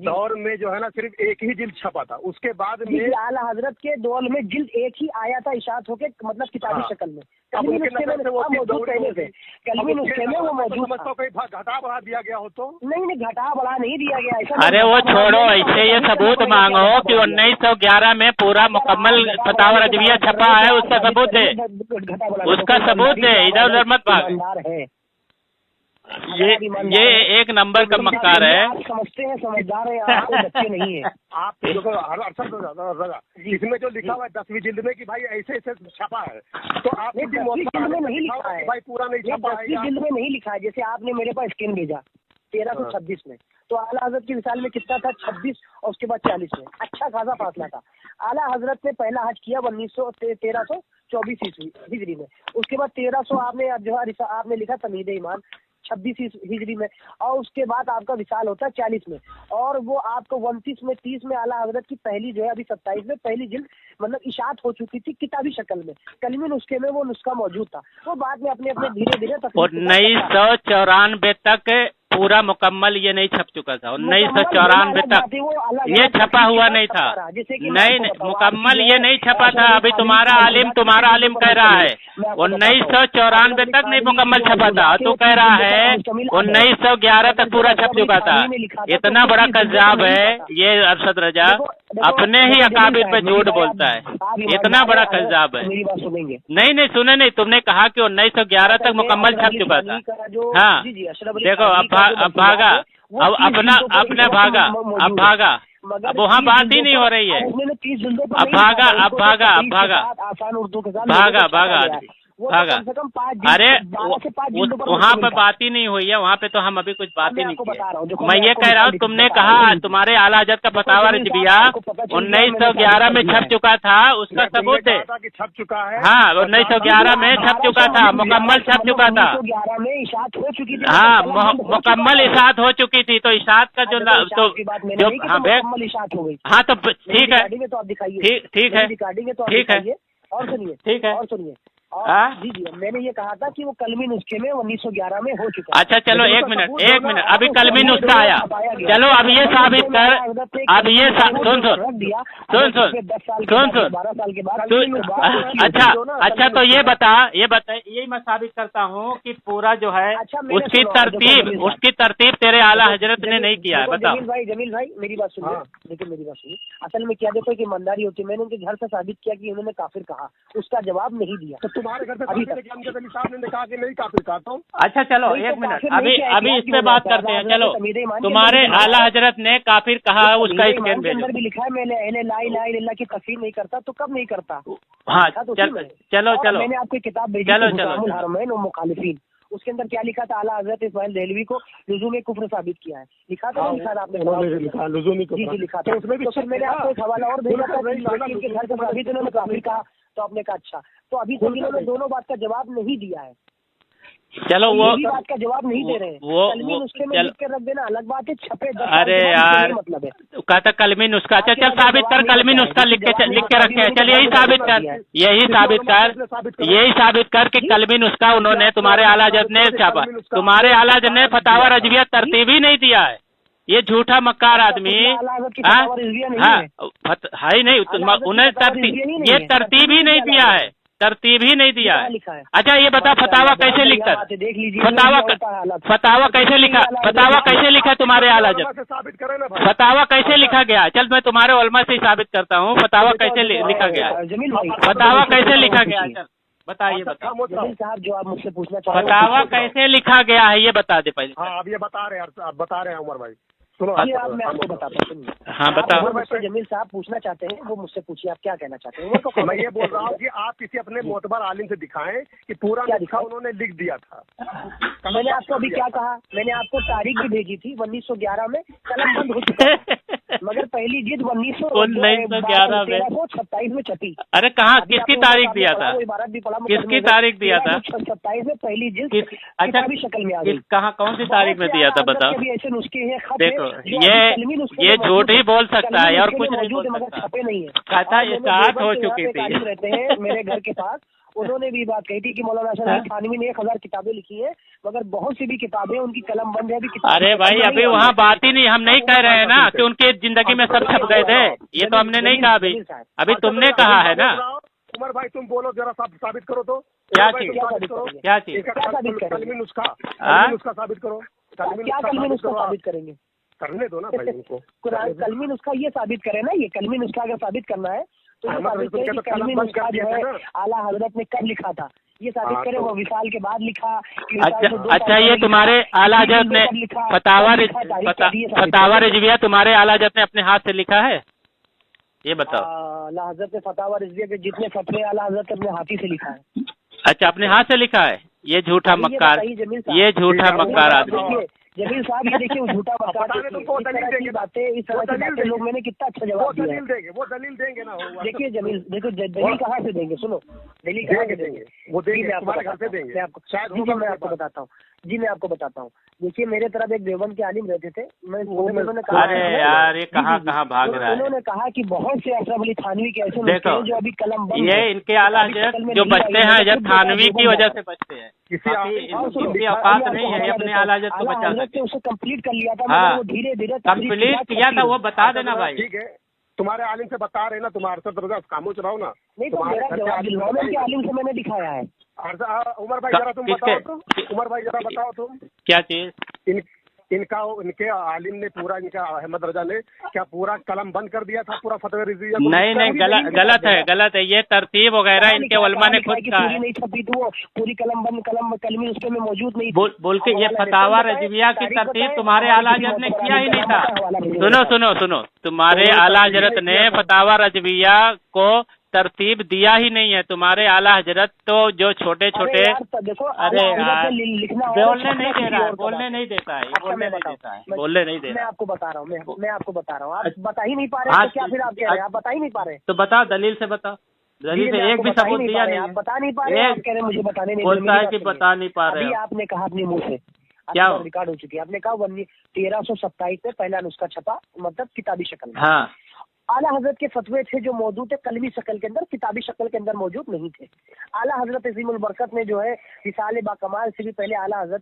दौर में जो है ना सिर्फ एक ही जिल्द छपा था, उसके बाद में आला हजरत के दौर में जिल्द एक ही आया था इशात होके, मतलब किताबी शक्ल में। घटा बढ़ा दिया गया हो तो नहीं, घटा बढ़ा नहीं दिया गया ऐसा। अरे वो छोड़ो, ऐसे ये सबूत मांगो कि 1911 में पूरा मुकम्मल फतावा रजविया छपा है, उसका सबूत है, उसका सबूत है, इधर उधर मत भाग। ये एक नंबर का मक्कार है। आप समझते हैं, समझदार है आप, बच्चे नहीं है आप। इसमें जो लिखा हुआ है 10वीं जिल्द में कि भाई ऐसे ऐसे छपा है, तो आपने जिल्द में नहीं लिखा है भाई, पूरा नहीं छपा है, 10वीं जिल्द में नहीं लिखा है। जैसे आपने मेरे पास स्कैन भेजा 1326 में, तो आला हजरत की विसाल में कितना था? 26, और उसके बाद 40 में, अच्छा खासा फासला था। आला हजरत ने पहला हज किया 1324 ईस्वी हिजरी में, उसके बाद 1300 आपने जो है आपने लिखा तमहीद ईमान 26 हिजरी में, और उसके बाद आपका विसाल होता है 40 में, और वो आपको 29 में 30 में आला हजरत की पहली जो है अभी 27 में पहली जिल्द मतलब इशात हो चुकी थी किताबी शक्ल में, कलमी नुस्खे में वो नुस्खा मौजूद था। वो बाद में अपने अपने धीरे धीरे 1994 तक पूरा मुकम्मल ये नहीं छप चुका था। 1994 तक ये छपा हुआ नहीं था, नहीं मुकम्मल ये नहीं छपा था। अभी तुम्हारा आलिम कह रहा है 1994 तक नहीं मुकम्मल छपा था, तो कह रहा है 1911 तक पूरा छप चुका था। इतना बड़ा कज़्ज़ाब है ये अरशद रजा, अपने ही अकाबिर पे झूठ बोलता है, इतना बड़ा कज़्ज़ाब है। नहीं सुने नहीं, तुमने कहा कि 1911 तक मुकम्मल छप चुका था। हाँ देखो अब भागा, अब अपना भागा, अब वहाँ बात ही नहीं हो रही है। अब भागा। अरे वहाँ पे बात ही नहीं हुई है, वहाँ पे तो हम अभी कुछ बात ही नहीं की। मैं ये कह रहा हूँ, तुमने कहा तुम्हारे आला हजरत का फतावा रजविया 1911 में छप चुका था, उसका सबूत है। छप चुका है, हाँ 1911 में छप चुका था, मुकम्मल छप चुका था। हाँ मुकम्मल इशात हो चुकी थी, तो इशात का जो हाँ तो ठीक है, ठीक है। जी मैंने ये कहा था कि वो कलमी नुस्खे में 1911 में हो चुका। अच्छा चलो एक मिनट, अभी कलमी नुस्खा आया, चलो अब ये साबित कर, अब ये सुन 12 साल के बाद। अच्छा तो ये बता, यही मैं साबित करता हूँ कि पूरा जो है उसकी तरतीब तेरे आला हजरत ने नहीं किया है। बताओ जमील भाई मेरी बात सुनिए, देखिए मेरी बात सुनिए। असल में क्या देखो कि ईमानदारी होती है, मैंने उनके घर से साबित किया कि उन्होंने काफिर कहा, उसका जवाब नहीं दिया। तुम्हारे घर से साहब ने कहा कि नहीं काफिर कहता हूँ। अच्छा चलो एक मिनट, अभी इस पे बात करते हैं। चलो तुम्हारे आला हजरत ने काफिर कहा, उसका स्कैन भेजो। भी लिखा है मैंने ला इलाहा इल्लल्लाह की तस्लीम नहीं करता, तो कब नहीं करता? हाँ चलो मैंने आपको किताब भेजी हरमैन और मुखालिफीन, उसके अंदर क्या लिखा था? आला हजरत इस्माइल देहलवी को लुज़ूम कुफ्र साबित किया है, लिखा था आपने? लिखा था। फिर मैंने आपको एक हवाला और भेजा था, इनके घर से साबित उन्होंने काफिर कहा, तो आपने कहा अच्छा। तो अभी तक इन्होंने दोनों बात का जवाब नहीं दिया है। चलो वो बात का जवाब नहीं दे रहे हैं। वो नुस्खे में लिख के रख देना अलग बात है, छपे। अरे यार मतलब है कहता कलमी नुस्खा। अच्छा चल साबित कर, कलमी नुस्खा लिख के रखे हैं। चल यही साबित कर कि कलमी नुस्खा उन्होंने तुम्हारे आला हज़रत ने छापा। तुम्हारे आला हज़रत ने फतावा रज़विया तरतीब ही नहीं दिया है। ये झूठा मक्कार आदमी है ही नहीं, उन्हें ये तरतीब ही नहीं दिया है, तरतीब ही नहीं दिया है। अच्छा ये बता फतावा कैसे लिखा, फतावा कैसे लिखा तुम्हारे आला हज़रत, फतावा कैसे लिखा गया? चल मैं तुम्हारे उलमा से ही साबित करता हूँ फतावा कैसे लिखा गया, फतावा कैसे लिखा गया। चल बताइए, साहब जो आप मुझसे पूछना फतावा कैसे लिखा गया है ये बता दे पहले। हाँ अब ये बता रहे हैं उमर भाई, सुनो मैं आपको बताता हूँ। हाँ बताओ। मुझसे जमील साहब पूछना चाहते हैं, वो मुझसे पूछिए आप क्या कहना चाहते हैं। वो मैं ये बोल रहा हूँ कि आप किसी अपने मोतबर आलिम से दिखाएं कि पूरा नुस्खा उन्होंने लिख दिया था। मैंने आपको अभी क्या कहा, मैंने आपको तारीख भी भेजी थी 1911 में कलम बंद हो चुका मगर पहली जिद 1911 में 27 में छपी। अरे कहाँ किसकी तारीख दिया था, किसकी तारीख दिया था? 27 में पहली जिद किताबी शक्ल में आ गई। कहाँ कौन सी तारीख में दिया था बताओ? ऐसे नुस्खे हैं, देखो ये झूठ ही बोल सकता है और कुछ नहीं बोल सकता। छपे नहीं है, कहता इस्ताहत हो चुकी थी। रहते हैं मेरे घर के पास, उन्होंने भी बात कही थी कि मौलाना अशरफ थानवी ने 1000 किताबें लिखी हैं मगर बहुत सी भी किताबें उनकी कलम बंद है। अरे भाई अभी वहाँ बात ही नहीं, हम नहीं कह रहे हैं ना कि उनकी जिंदगी में सब छप गए थे, ये तो हमने नहीं कहा। अभी तुमने कहा है ना। उमर भाई तुम बोलो जरा साबित करो तो क्या चीज, क्या चीज कलमी नुस्खा साबित करो। क्या कलमी नुस्खा साबित करेंगे? करने दो ना भाई उनको। कलमी नुस्खा ये साबित करे ना, ये कलमी नुस्खा अगर साबित करना है तो कलमी नुस्खा जो है आला हजरत ने कब लिखा था ये साबित करे। वो विशाल के बाद लिखा। अच्छा ये तुम्हारे आला हजरत ने फतावा रज़विया तुम्हारे आला हजरत ने अपने हाथ से लिखा है ये बताओ? आला हजरत ने फतावा रज़विया के जितने फतवे आला हजरत अपने हाथी से लिखा है। अच्छा अपने हाथ से लिखा है? ये झूठा मक्कार, ये झूठा मक्कार आदमी। जमील साहब ये देखिए झूठा बातें इस तरह की बातें लोग, मैंने कितना अच्छा जवाब दिया है। वो दलील देंगे ना। देखिए जमील देखो दलील कहाँ से देंगे, सुनो दलील कहाँ से देंगे, वो देंगे तुम्हारे घर से देंगे। मैं आपको बताता हूँ जी, मैं आपको बताता हूँ। देखिए मेरे तरफ एक देवबंद के आलिम रहते थे, उन्होंने कहा अरे यार ये कहाँ भाग रहा है। उन्होंने कहा कि बहुत से अशरफ अली थानवी के ऐसे देखो जो अभी कलम बंद ये इनके आला हज़रत जो बचते हैं हज़रत थानवी की वजह से बचते हैं, इनकी औकात नहीं है अपने आला हज़रत को बचा सके। उसे कंप्लीट कर लिया था। हाँ वो धीरे धीरे कंप्लीट किया था, वो बता देना भाई। ठीक है तुम्हारे आलिम से बता रहे ना, तुम्हारे से खामोश रहो ना। नहीं तुम्हारे आलिम से मैंने दिखाया है। उमर भाई जरा तुम बताओ तो, उमर भाई जरा बताओ तुम क्या चीज? इनके आलिम ने पूरा, इनका अहमद रजा ने क्या पूरा कलम बंद कर दिया था पूरा फतवा रज़विया? नहीं गलत है ये तरतीब वगैरह इनके उलमा ने खुद कहा है। नहीं छपी तो पूरी कलम बंद कलमी उसके में मौजूद नहीं बोल के ये फतावा रज़विया की तरतीब तुम्हारे आला हज़रत ने किया ही नहीं था। सुनो तुम्हारे आला हज़रत ने फतावा रज़विया को तरतीब दिया ही नहीं है। तुम्हारे आला हज़रत तो जो छोटे अरे यार बोलने नहीं दे रहा है, बोलने नहीं देता है, बोलने नहीं दे रहा। मैं आपको बता रहा हूँ, आप बता ही नहीं पा रहे, क्या फिर आप कह रहे हैं आप बता ही नहीं पा रहे? तो बताओ, दलील से बताओ। दलील से एक भी सबूत दिया नहीं, आप बता नहीं पा रहे, आप कह रहे मुझे बताने नहीं, बोलता है कि बता नहीं पा रहे। आपने कहा अपने मुँह से, क्या रिकॉर्ड हो चुकी है, आपने कहा 1327 में पहला नुस्खा छपा, मतलब किताबी शक्ल में। हाँ आला हजरत के फतवे थे जो मौजूद है कलमी शक्ल के अंदर, किताबी शक्ल के अंदर मौजूद नहीं थे। आला हजरत अज़ीमुल बरकत ने जो है रिसाले बाकमाल से भी पहले आला हजरत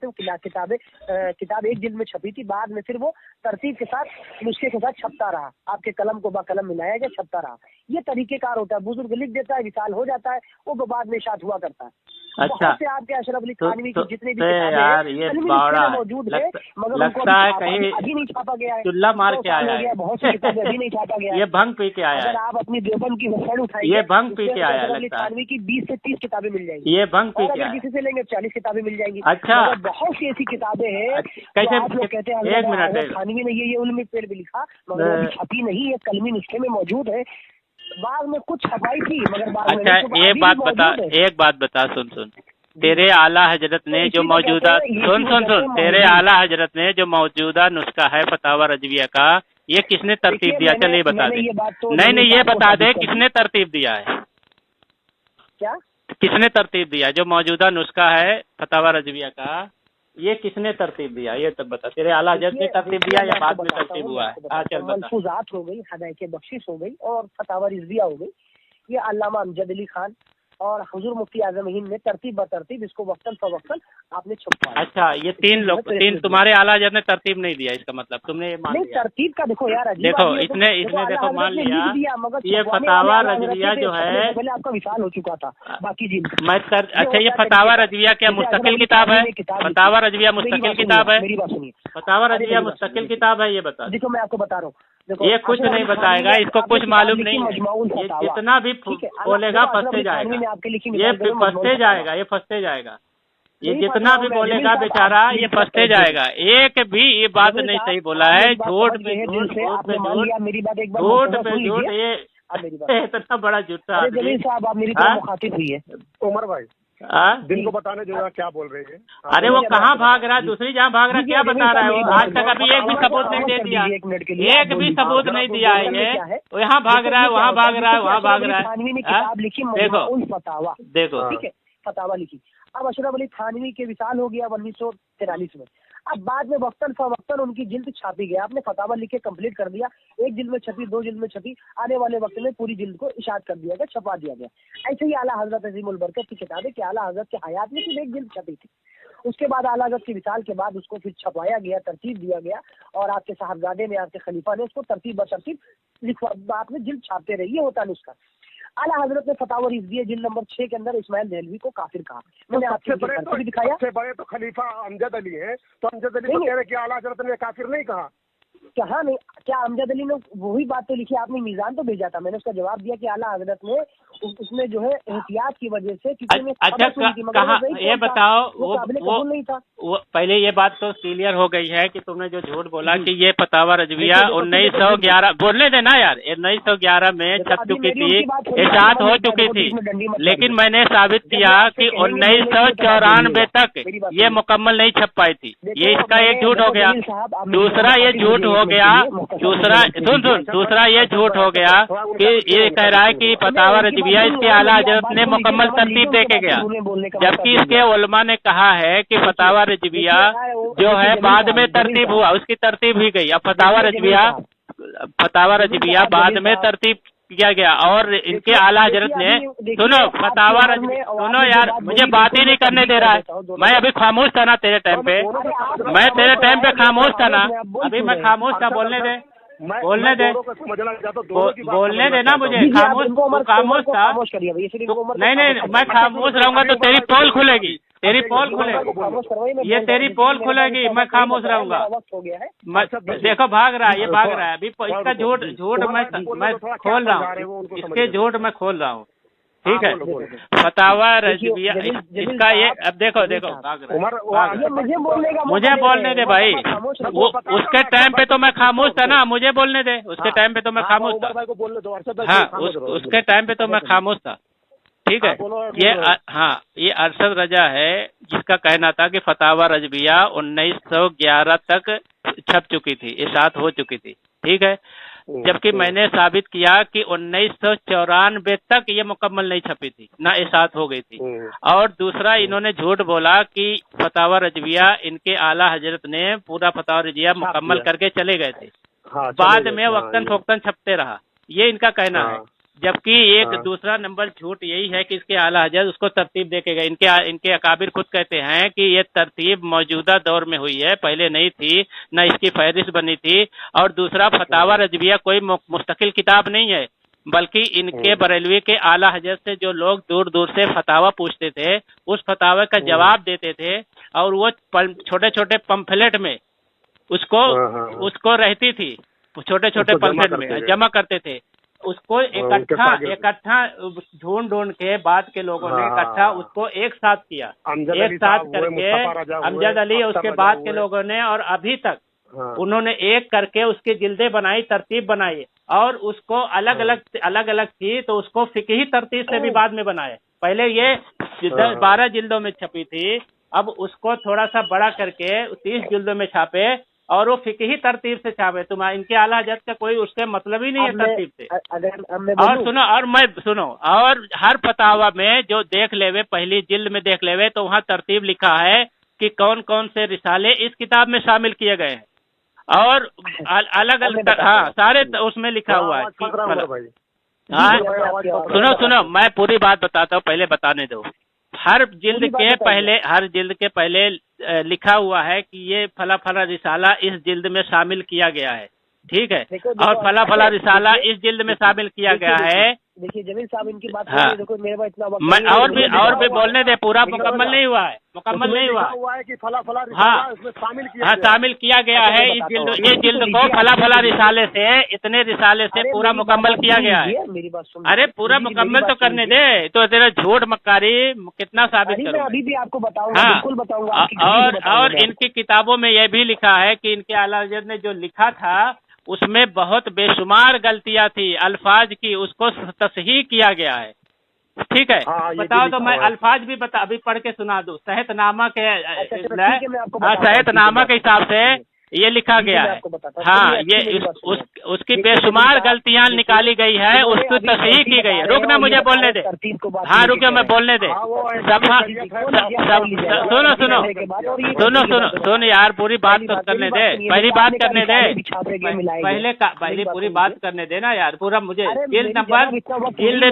किताब एक जिल्द में छपी थी, बाद में फिर वो तरतीब के साथ नुस्खे के साथ छपता रहा, आपके कलम को बाकलम मिलाया गया, छपता रहा। ये तरीकेकार होता है, बुजुर्ग लिख देता है, विशाल हो जाता है, वो बाद में शायद हुआ करता है। अच्छा से आपके अशरफ अली थानवी की जितने भी यार ये बावड़ा मौजूद है मगर लगता है कहीं अभी नहीं छापा गया है, चुल्ला मार के आया है, बहुत सी किताबें अभी नहीं छापा गया है। ये भंग पी के आया है। अगर आप अपनी देवबंद की वेबसाइट उठाएंगे, ये भंग पी के आया है, थानवी की 20 से 30 किताबें मिल जाएंगी। ये भंग पी के आया, किसी से लेंगे 40 किताबें मिल जाएंगी। अच्छा बहुत सी ऐसी किताबें हैं कैसे आप लोग कहते हैं एक मिनट, थानवी ने ये उनमें पेड़ भी लिखा मगर छपी नहीं है, कलमी नुस्खे में मौजूद है, बाद में कुछ छपाई थी मगर बाद में। अच्छा एक बात बता, सुन तेरे आला हजरत ने जो मौजूदा सुन तेरे आला हजरत ने जो मौजूदा नुस्खा है फतावा रज़विया का, ये किसने तरतीब दिया? चल ये बता दे। नहीं ये बता दे किसने तरतीब दिया है? क्या किसने तरतीब दिया? जो मौजूदा नुस्खा है फतावा रजविया का, ये किसने तरतीब दिया? ये तब बता, तेरे आला हज़रत ने तरतीब दिया या बाद में तरतीब हुआ है? हाँ चल बता। मलफूजात हो गई, हदायत बख्शिश हो गई और फतावा रिजविया हो गई, ये अल्लामा अमजद अली खान और हुजूर मुफ्ती आजम हिंद ने तरतीब ब तरतीब इसको वक्तन फवक्तन आपने छपवाया। अच्छा, ये तीन तुम्हारे आला हज़रत ने तरतीब नहीं दिया, इसका मतलब तुमने मान लिया? तरतीब का देखो यार, देखो इसने देखो मान लिया ये फतावा रजविया जो है, पहले आपका विशाल हो चुका था बाकी जी। अच्छा, ये फतावा रजविया क्या मुस्तकिल किताब है? फतावा रजविया मुस्तकिल किताब है? मेरी बात सुनिए, फतावा रजविया मुस्तकिल किताब है, ये बता। देखो मैं आपको बता रहा हूँ, ये कुछ नहीं बताएगा, इसको कुछ मालूम नहीं है, ये जितना भी बोलेगा फंसते जाएगा, ये फंसते जाएगा, ये फंसते जाएगा, ये जितना भी बोलेगा बेचारा ये फंसते जाएगा। एक भी ये बात नहीं सही बोला है, झूठ पे झूठ, झूठ पे झूठ, ये इतना बड़ा झूठा जलील साहब आप मेरी तरफ मुखातिब हुई है। उमर भाई दिन को बताने जो क्या बोल रहे हैं? अरे वो कहाँ भाग रहा है, दूसरी जहाँ भाग रहा है, क्या बता रहा है वो? आज तक अभी एक भी सबूत नहीं दे दिया, एक भी सबूत नहीं दिया है ये, यहाँ भाग रहा है, वहाँ भाग रहा है, वहाँ भाग रहा है। देखो ठीक है, फतावा लिखी। अब अशरफ अली थानवी के विशाल हो गया 1943 में। अब बाद में वक्तन फवक्तन उनकी जिल्द छापी गया, आपने फतावा लिख के कंप्लीट कर दिया, एक जिल्द में छपी, 2 जिल्द में छपी, आने वाले वक्त में पूरी जिल्द को इशाद कर दिया गया, छपा दिया गया। ऐसे ही आला हजरत अजीमुल बरकत की किताब है कि आला हजरत के हयात में सिर्फ एक जिल्द छपी थी, उसके बाद आला हजरत के विशाल के बाद उसको फिर छपाया गया, तरतीब दिया गया और आपके साहबजादे ने, आपके खलीफा ने उसको तरतीब ब तरतीब लिखवा, आपने जिल्द छापते रही, ये होता नुस्खा। आला हजरत ने फतावा रिजविया जिल्द नंबर 6 के अंदर इस्माइल देहलवी को काफिर कहा। मैंने आपसे बड़े दिखाया, सबसे बड़े तो खलीफा अमजद अली है, तो अमजद अली कह रहे कि आला हजरत ने काफिर नहीं कहा। कहा नहीं, क्या अमजद अली ने वही बात तो लिखी? आपने मीज़ान तो भेजा था, मैंने उसका जवाब दिया कि आला हजरत ने उसमें जो है एहतियात की वजह से, अच्छा कहा ये बताओ, वो नहीं था, वो पहले ये बात तो क्लियर हो गई है कि तुमने जो झूठ बोला कि ये फतावा रजविया 1911, बोलने देना यार, 1911 में छप चुकी थी, इशाअत हो चुकी थी, लेकिन मैंने साबित किया कि 1994 तक ये मुकम्मल नहीं छप पाई थी, ये इसका एक झूठ हो गया। दूसरा ये झूठ हो गया, दूसरा ये झूठ हो गया कि ये कह रहा है कि फतावा रजविया इसके आला हजरत ने मुकम्मल तरतीब दे के गया, जबकि इसके उलमा ने कहा है कि फतावा रजविया जो है बाद में तरतीब हुआ, उसकी तरतीब ही गई। अब फतावा रजविया बाद में तरतीब किया गया और इनके आला हजरत ने, सुनो सुनो यार, मुझे बात ही नहीं करने दे रहा है, मैं अभी खामोश था ना तेरे टाइम पे, मैं तेरे टाइम पे खामोश था ना, अभी मैं खामोश था, बोलने दे बोलने देना मुझे, खामोश था। नहीं मैं खामोश रहूंगा तो तेरी पोल खुलेगी, ये तेरी पोल खुलेगी, मैं खामोश रहूंगा। देखो भाग रहा है, ये भाग रहा है, अभी इसका झूठ मैं खोल रहा हूँ, इसके झूठ मैं खोल रहा हूँ, ठीक है। फतावा रजविया इसका ये, अब देखो भाग रहा है, मुझे बोलने दे भाई, वो उसके टाइम पे तो मैं खामोश था ना, मुझे बोलने दे, उसके टाइम पे तो मैं खामोश था, हाँ उसके टाइम पे तो मैं खामोश था, ठीक है। ये अरशद रजा है जिसका कहना था कि फतावा रजविया 1911 तक छप चुकी थी, इशाअत हो चुकी थी, ठीक है, जबकि मैंने साबित किया कि 1994 तक ये मुकम्मल नहीं छपी थी, ना इशाअत हो गई थी। और दूसरा इन्होंने झूठ बोला कि फतावा रजविया इनके आला हजरत ने पूरा फतावा रजविया मुकम्मल करके चले गए थे, बाद में वक्तन फोक्तन छपते रहा, ये इनका कहना है। जबकि एक दूसरा नंबर झूठ यही है कि इसके आला हजरत उसको तरतीब दे के गए। इनके अकाबिर खुद कहते हैं कि ये तरतीब मौजूदा दौर में हुई है, पहले नहीं थी, न इसकी फहरिस्त बनी थी। और दूसरा, फतावा रजविया कोई मुस्तकिल किताब नहीं है, बल्कि इनके बरेलवी के आला हजरत से जो लोग दूर दूर से फतावा पूछते थे, उस फतावे का जवाब देते थे, और वो छोटे छोटे पंफलेट में उसको रहती थी, छोटे छोटे पंफलेट में जमा करते थे, उसको इकट्ठा ढूंढ के बाद के लोगों ने इकट्ठा उसको एक साथ किया, एक साथ करके अमजद अली, उसके बाद के लोगों ने, और अभी तक उन्होंने एक करके उसकी जिल्दें बनाई, तरतीब बनाई, और उसको अलग अलग थी तो उसको फिकही तरतीब से भी बाद में बनाए। पहले ये 12 जिल्दों में छपी थी, अब उसको थोड़ा सा बड़ा करके 30 जिल्दों में छापे, और वो फिकही तरतीब से छापे। तुम्हारे इनके आला हजरत का कोई उसके मतलब ही नहीं है तरतीब से। और सुनो और हर फतावा में जो देख लेवे, पहली जिल्द में देख लेवे तो वहाँ तरतीब लिखा है कि कौन कौन से रिसाले इस किताब में शामिल किए गए हैं, और अलग अलग हाँ सारे उसमें लिखा हुआ है। हाँ सुनो मैं पूरी बात बताता हूँ, पहले बताने दो। हर जिल्द के पहले लिखा हुआ है कि ये फला फला रिसाला इस जिल्द में शामिल किया गया है, ठीक है, और फला फला रिसाला इस जिल्द में शामिल किया गया है। देखिए जमील साहब इनकी बात देखो मेरे पास इतना और भी बोलने दे, पूरा मुकम्मल नहीं हुआ है, मुकम्मल नहीं हुआ है कि फला फला हाँ शामिल किया गया है। इस जिल्द को फला फला रिसाले से, इतने रिसाले से पूरा मुकम्मल किया गया है। मेरी बात सुन, अरे पूरा मुकम्मल तो करने दे, तो तेरा झूठ मक्कारी कितना साबित करूं? अभी भी आपको बताऊंगा, बिल्कुल बताऊंगा। और इनकी किताबों में यह भी लिखा है कि इनके आला हज़रत ने जो लिखा था उसमें बहुत बेशुमार गलतियां थी अल्फाज की, उसको तसहीह किया गया है, ठीक है। बताओ तो मैं अल्फाज भी अभी पढ़ के सुना दूं। सेहतनामा के सेहतनामा के हिसाब से ये लिखा गया है। हाँ ये उसकी बेशुमार गलतियां निकाली गई है, उसकी तसहीह की गई है। रुकना मुझे बोलने दे, हाँ रुके मैं बोलने दे। सुनो यार, पूरी बात तो करने दे, पहली बात करने दे, पहले पूरी बात करने दे ना यार। पूरा मुझे जिल्द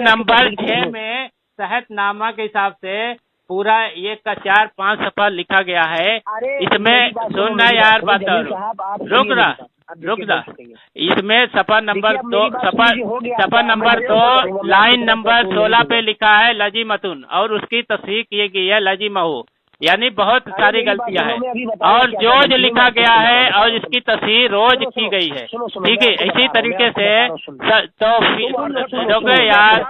नंबर 6 में सेहतनामा के हिसाब से पूरा ये का 4-5 सफा लिखा गया है। इसमें सुनना यार बात, रुक ना। इसमें सफा नंबर 2 लाइन नंबर 16 पे लिखा है लजी मतुन, और उसकी तस्हीह की गई है लजी महू, यानी बहुत सारी गलतियां हैं। और जोज लिखा गया है और इसकी तस्हीह रोज की गई है, ठीक है। इसी तरीके से तो यार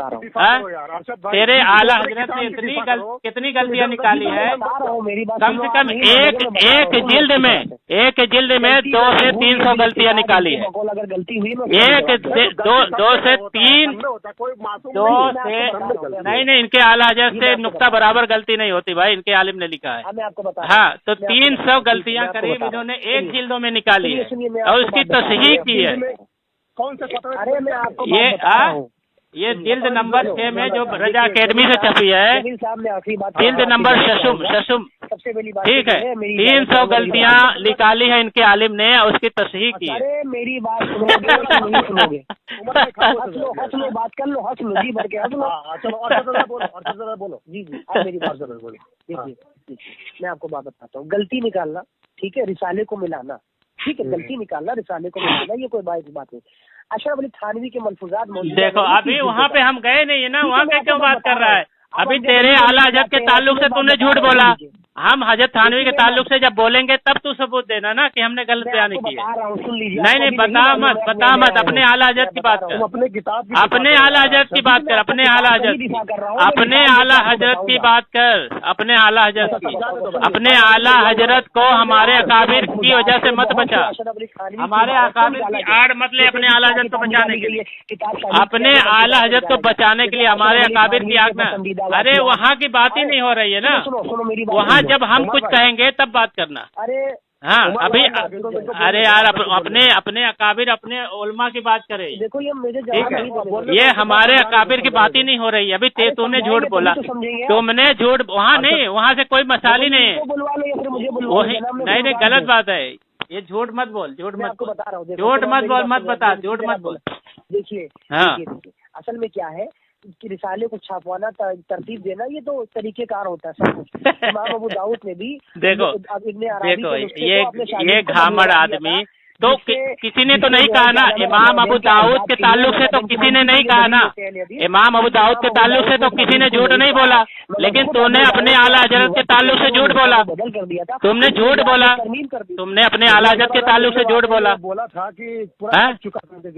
तेरे आला हजरत ने कितनी गलतियां निकाली है? कम से कम एक जिल्द में 2 से 300 गलतियां निकाली है। 2 से 3 नहीं इनके आला हजरत से नुक्ता बराबर गलती नहीं होती भाई, इनके आलिम ने लिखा है। मैं आपको बता हाँ तो 300 गलतियां करीब इन्होंने एक जिल्दों में निकाली है और उसकी तस्हीह की है। अरे मैं आपको ये जिल्द नंबर 6 में जो रजा अकेडमी से छपी है, जिल्द नंबर शशुम, ठीक है। 300 गलतियां निकाली है इनके आलिम ने, उसकी तस्हीह की है। अरे मेरी बात सुनोगे हंस लो, बात कर लो, हंस लो जी भर के हंस लो। बोलो जी मेरी बात बोलो। देखिए मैं आपको बात बताता हूँ, गलती निकालना ठीक है, रिसाले को मिलाना ठीक है, गलती निकालना रिसाले को मिलाना, ये कोई बात नहीं। अशरफ अली थानवी के मलफूजात देखो अभी वहाँ पे हम गए नहीं है ना, वहाँ पे क्यों बात कर रहा है? अभी तेरे आला हजरत के ताल्लुक से तूने झूठ बोला, हम हजरत थानवी के ताल्लुक से जब बोलेंगे तब तू सबूत देना ना कि हमने गलत बयान की है। नहीं बता मत, अपने आला हजरत की बात कर, अपने आला हजरत की बात कर, अपने आला हजरत की बात कर, अपने आला हजरत की, अपने आला हजरत को हमारे अकाबिर की वजह से मत बचा, हमारे अकाबिर की आड़ मत ले अपने आला हजरत को बचाने के लिए, अपने आला हजरत को बचाने के लिए हमारे अकाबिर की आग में। अरे वहाँ की बात ही नहीं हो रही है ना, वहाँ जब हम कुछ कहेंगे तब बात करना। अरे हाँ अभी अरे यार अपने अकाबिर अपने उलमा की बात करें। देखो ये हमारे अकाबिर की बात ही नहीं हो रही है। अभी तूने झूठ बोला, तुमने झूठ, वहाँ नहीं, वहाँ से कोई मसाल ही नहीं है, नहीं गलत बात है ये। झूठ मत बोल, झूठ मत बोल। देखिए हाँ असल में क्या है कि रिसाले को छापवाना, तरतीब देना, ये तो तरीकेकार होता है सब कुछ। इमाम अबू दाऊद ने भी देखो ये घामड़ आदमी तो किसी ने तो नहीं कहा ना, इमाम अबू दाऊद के ताल्लुक से तो किसी ने नहीं कहा ना, इमाम अबू दाऊद के ताल्लुक से तो किसी ने झूठ नहीं बोला, लेकिन तूने अपने आला हजरत के ताल्लुक से झूठ बोला, तुमने झूठ बोला, तुमने अपने आला हजरत के ताल्लुक से झूठ बोला था कि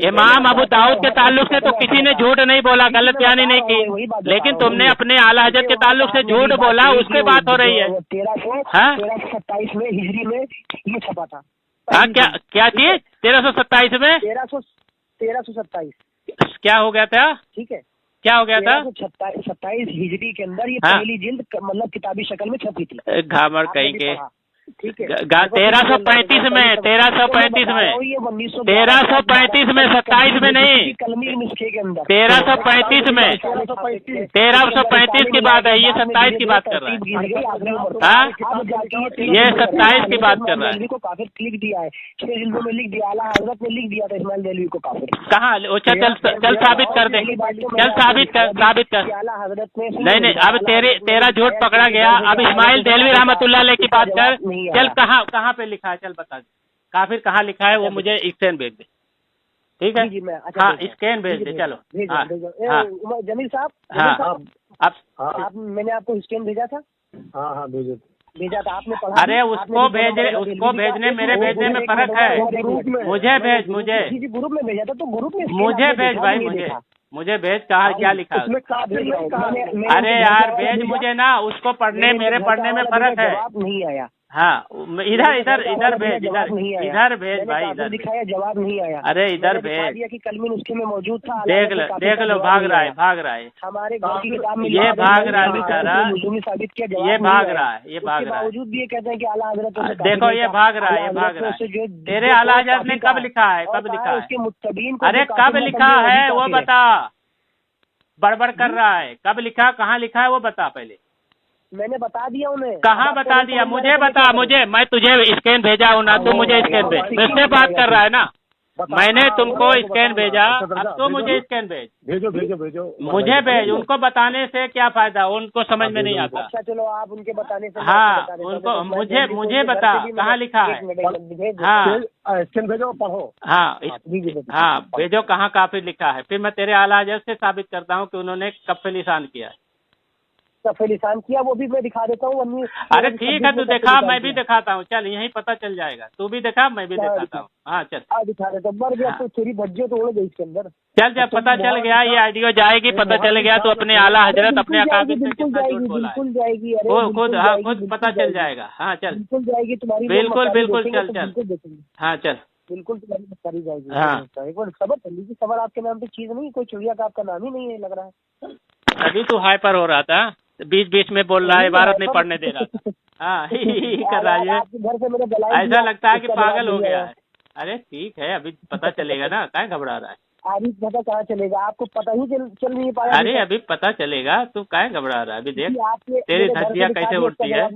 इमाम अबू दाऊद के ताल्लुक से तो किसी ने झूठ नहीं बोला, गलत बयानी नहीं की, लेकिन तुमने अपने आला हजरत के ताल्लुक से झूठ बोला, उससे बात हो रही है। 1327 में हिजरी में ये छपा था। हाँ क्या चीज 1327 में 1327 क्या हो गया था? ठीक है, क्या हो गया था? 27 हिजरी के अंदर ये पहली जिल्द मतलब किताबी शक्ल में छपी थी। घामर कहीं के ठीक है। 1335 में 1335 में 1335 में 27 में नहीं, कलमी नुस्खे के अंदर 1335 में 1335 की बात है, ये 27 की बात कर रहा है। हाँ, ये 27 की बात कर रहा है। को काफिर लिख दिया है, 6 जिल्दों में लिख दिया, आला हजरत ने लिख दिया था इस्माइल देहलवी को काफिर। कहाँ? अच्छा चल साबित कर दे, चल साबित कर। आला हजरत ने नहीं, अब तेरा झूठ पकड़ा गया। अब इस्माइल देहलवी रहमतुल्लाह अलैह की बात कर। चल कहाँ पे लिखा है, चल बता दे, काफिर कहाँ लिखा है वो मुझे स्कैन भेज दे, ठीक है? हाँ, स्कैन भेज दे। चलो जमील साहब, हाँ आप मैंने आपको स्कैन भेजा था। हाँ भेजा था, आपने पढ़ा? अरे उसको भेजने मेरे भेजने में फर्क है। मुझे भेज, मुझे ग्रुप में भेजा था, तो ग्रुप में मुझे भेज भाई, मुझे भेज। कहा क्या लिखा है? अरे यार भेज मुझे ना, उसको पढ़ने मेरे पढ़ने में फर्क है। नहीं आया। हाँ, इधर भेज, इधर भेज भाई, इधर दिखाया, जवाब नहीं आया। अरे इधर भेज कि कलमी नुस्खे में मौजूद था। देख लो, भाग रहा है हमारे गाँव की किताब में ये भाग रहा है बेचारा, साबित किया, ये भाग रहा है। बावजूद भी ये कहते हैं कि आला हजरत, देखो ये भाग रहा है। तेरे आला हजरत ने कब लिखा है? उसके मुत्तबीन को, अरे कब लिखा है वो बता, बड़बड़ कर रहा है। कब लिखा, कहाँ लिखा है वो बता पहले। मैंने बता दिया उन्हें। कहाँ बता दिया? मुझे बता, मैं तुझे स्कैन भेजा हूँ ना, तू मुझे स्कैन भेज। मुझसे बात कर रहा है ना, मैंने तुमको स्कैन भेजा, अब तो मुझे स्कैन भेज। भेजो मुझे भेज। उनको बताने से क्या फायदा, उनको समझ में नहीं आता। अच्छा चलो, आप उनके बताने से। हाँ, उनको मुझे बता कहाँ लिखा है। हाँ, स्कैन भेजो, पढ़ो। हाँ भेजो, कहाँ काफिर लिखा है। फिर मैं तेरे आला हजरत से साबित करता हूँ कि उन्होंने कब लिसान किया है। लिसान किया, वो भी मैं दिखा देता हूँ। अरे ठीक है, तू दिखा, मैं भी दिखाता हूँ। चल यही पता चल जाएगा, तू भी दिखा, मैं भी दिखाता हूँ। हाँ चल दिखा देता हूँ। मर गया तो तेरी भज्जे तो उड़ गई इसके अंदर। चल, जब पता चल गया, ये आइडियो जाएगी, पता चल गया तो अपने आला हजरत, अपने अकाबिर से कितना झूठ बोला है। बिल्कुल जाएगी। खुद पता चल जाएगा। हाँ चल, बिल्कुल जाएगी तुम्हारी। बिल्कुल चल। हाँ चल, बिल्कुल तुम्हारी मस्करी जाएगी। हाँ, एक बार सबर कर लीजिए। सबर आपके नाम पे चीज नहीं, कोई चिड़िया का आपका नाम ही नहीं है लग रहा है। अभी तू हाइपर हो रहा था, बीच में बोल रहा है, इबारत नहीं पढ़ने दे रहा था। हाँ कर रहा है, ऐसा लगता है कि पागल हो गया है। अरे ठीक है, अभी पता चलेगा ना, क्या घबरा रहा है? अभी पता कहाँ चलेगा, आपको पता ही चल नहीं पाया। अरे अभी पता चलेगा, तू क्या घबरा रहा है? अभी देख तेरी धज्जियाँ कैसे उड़ती है,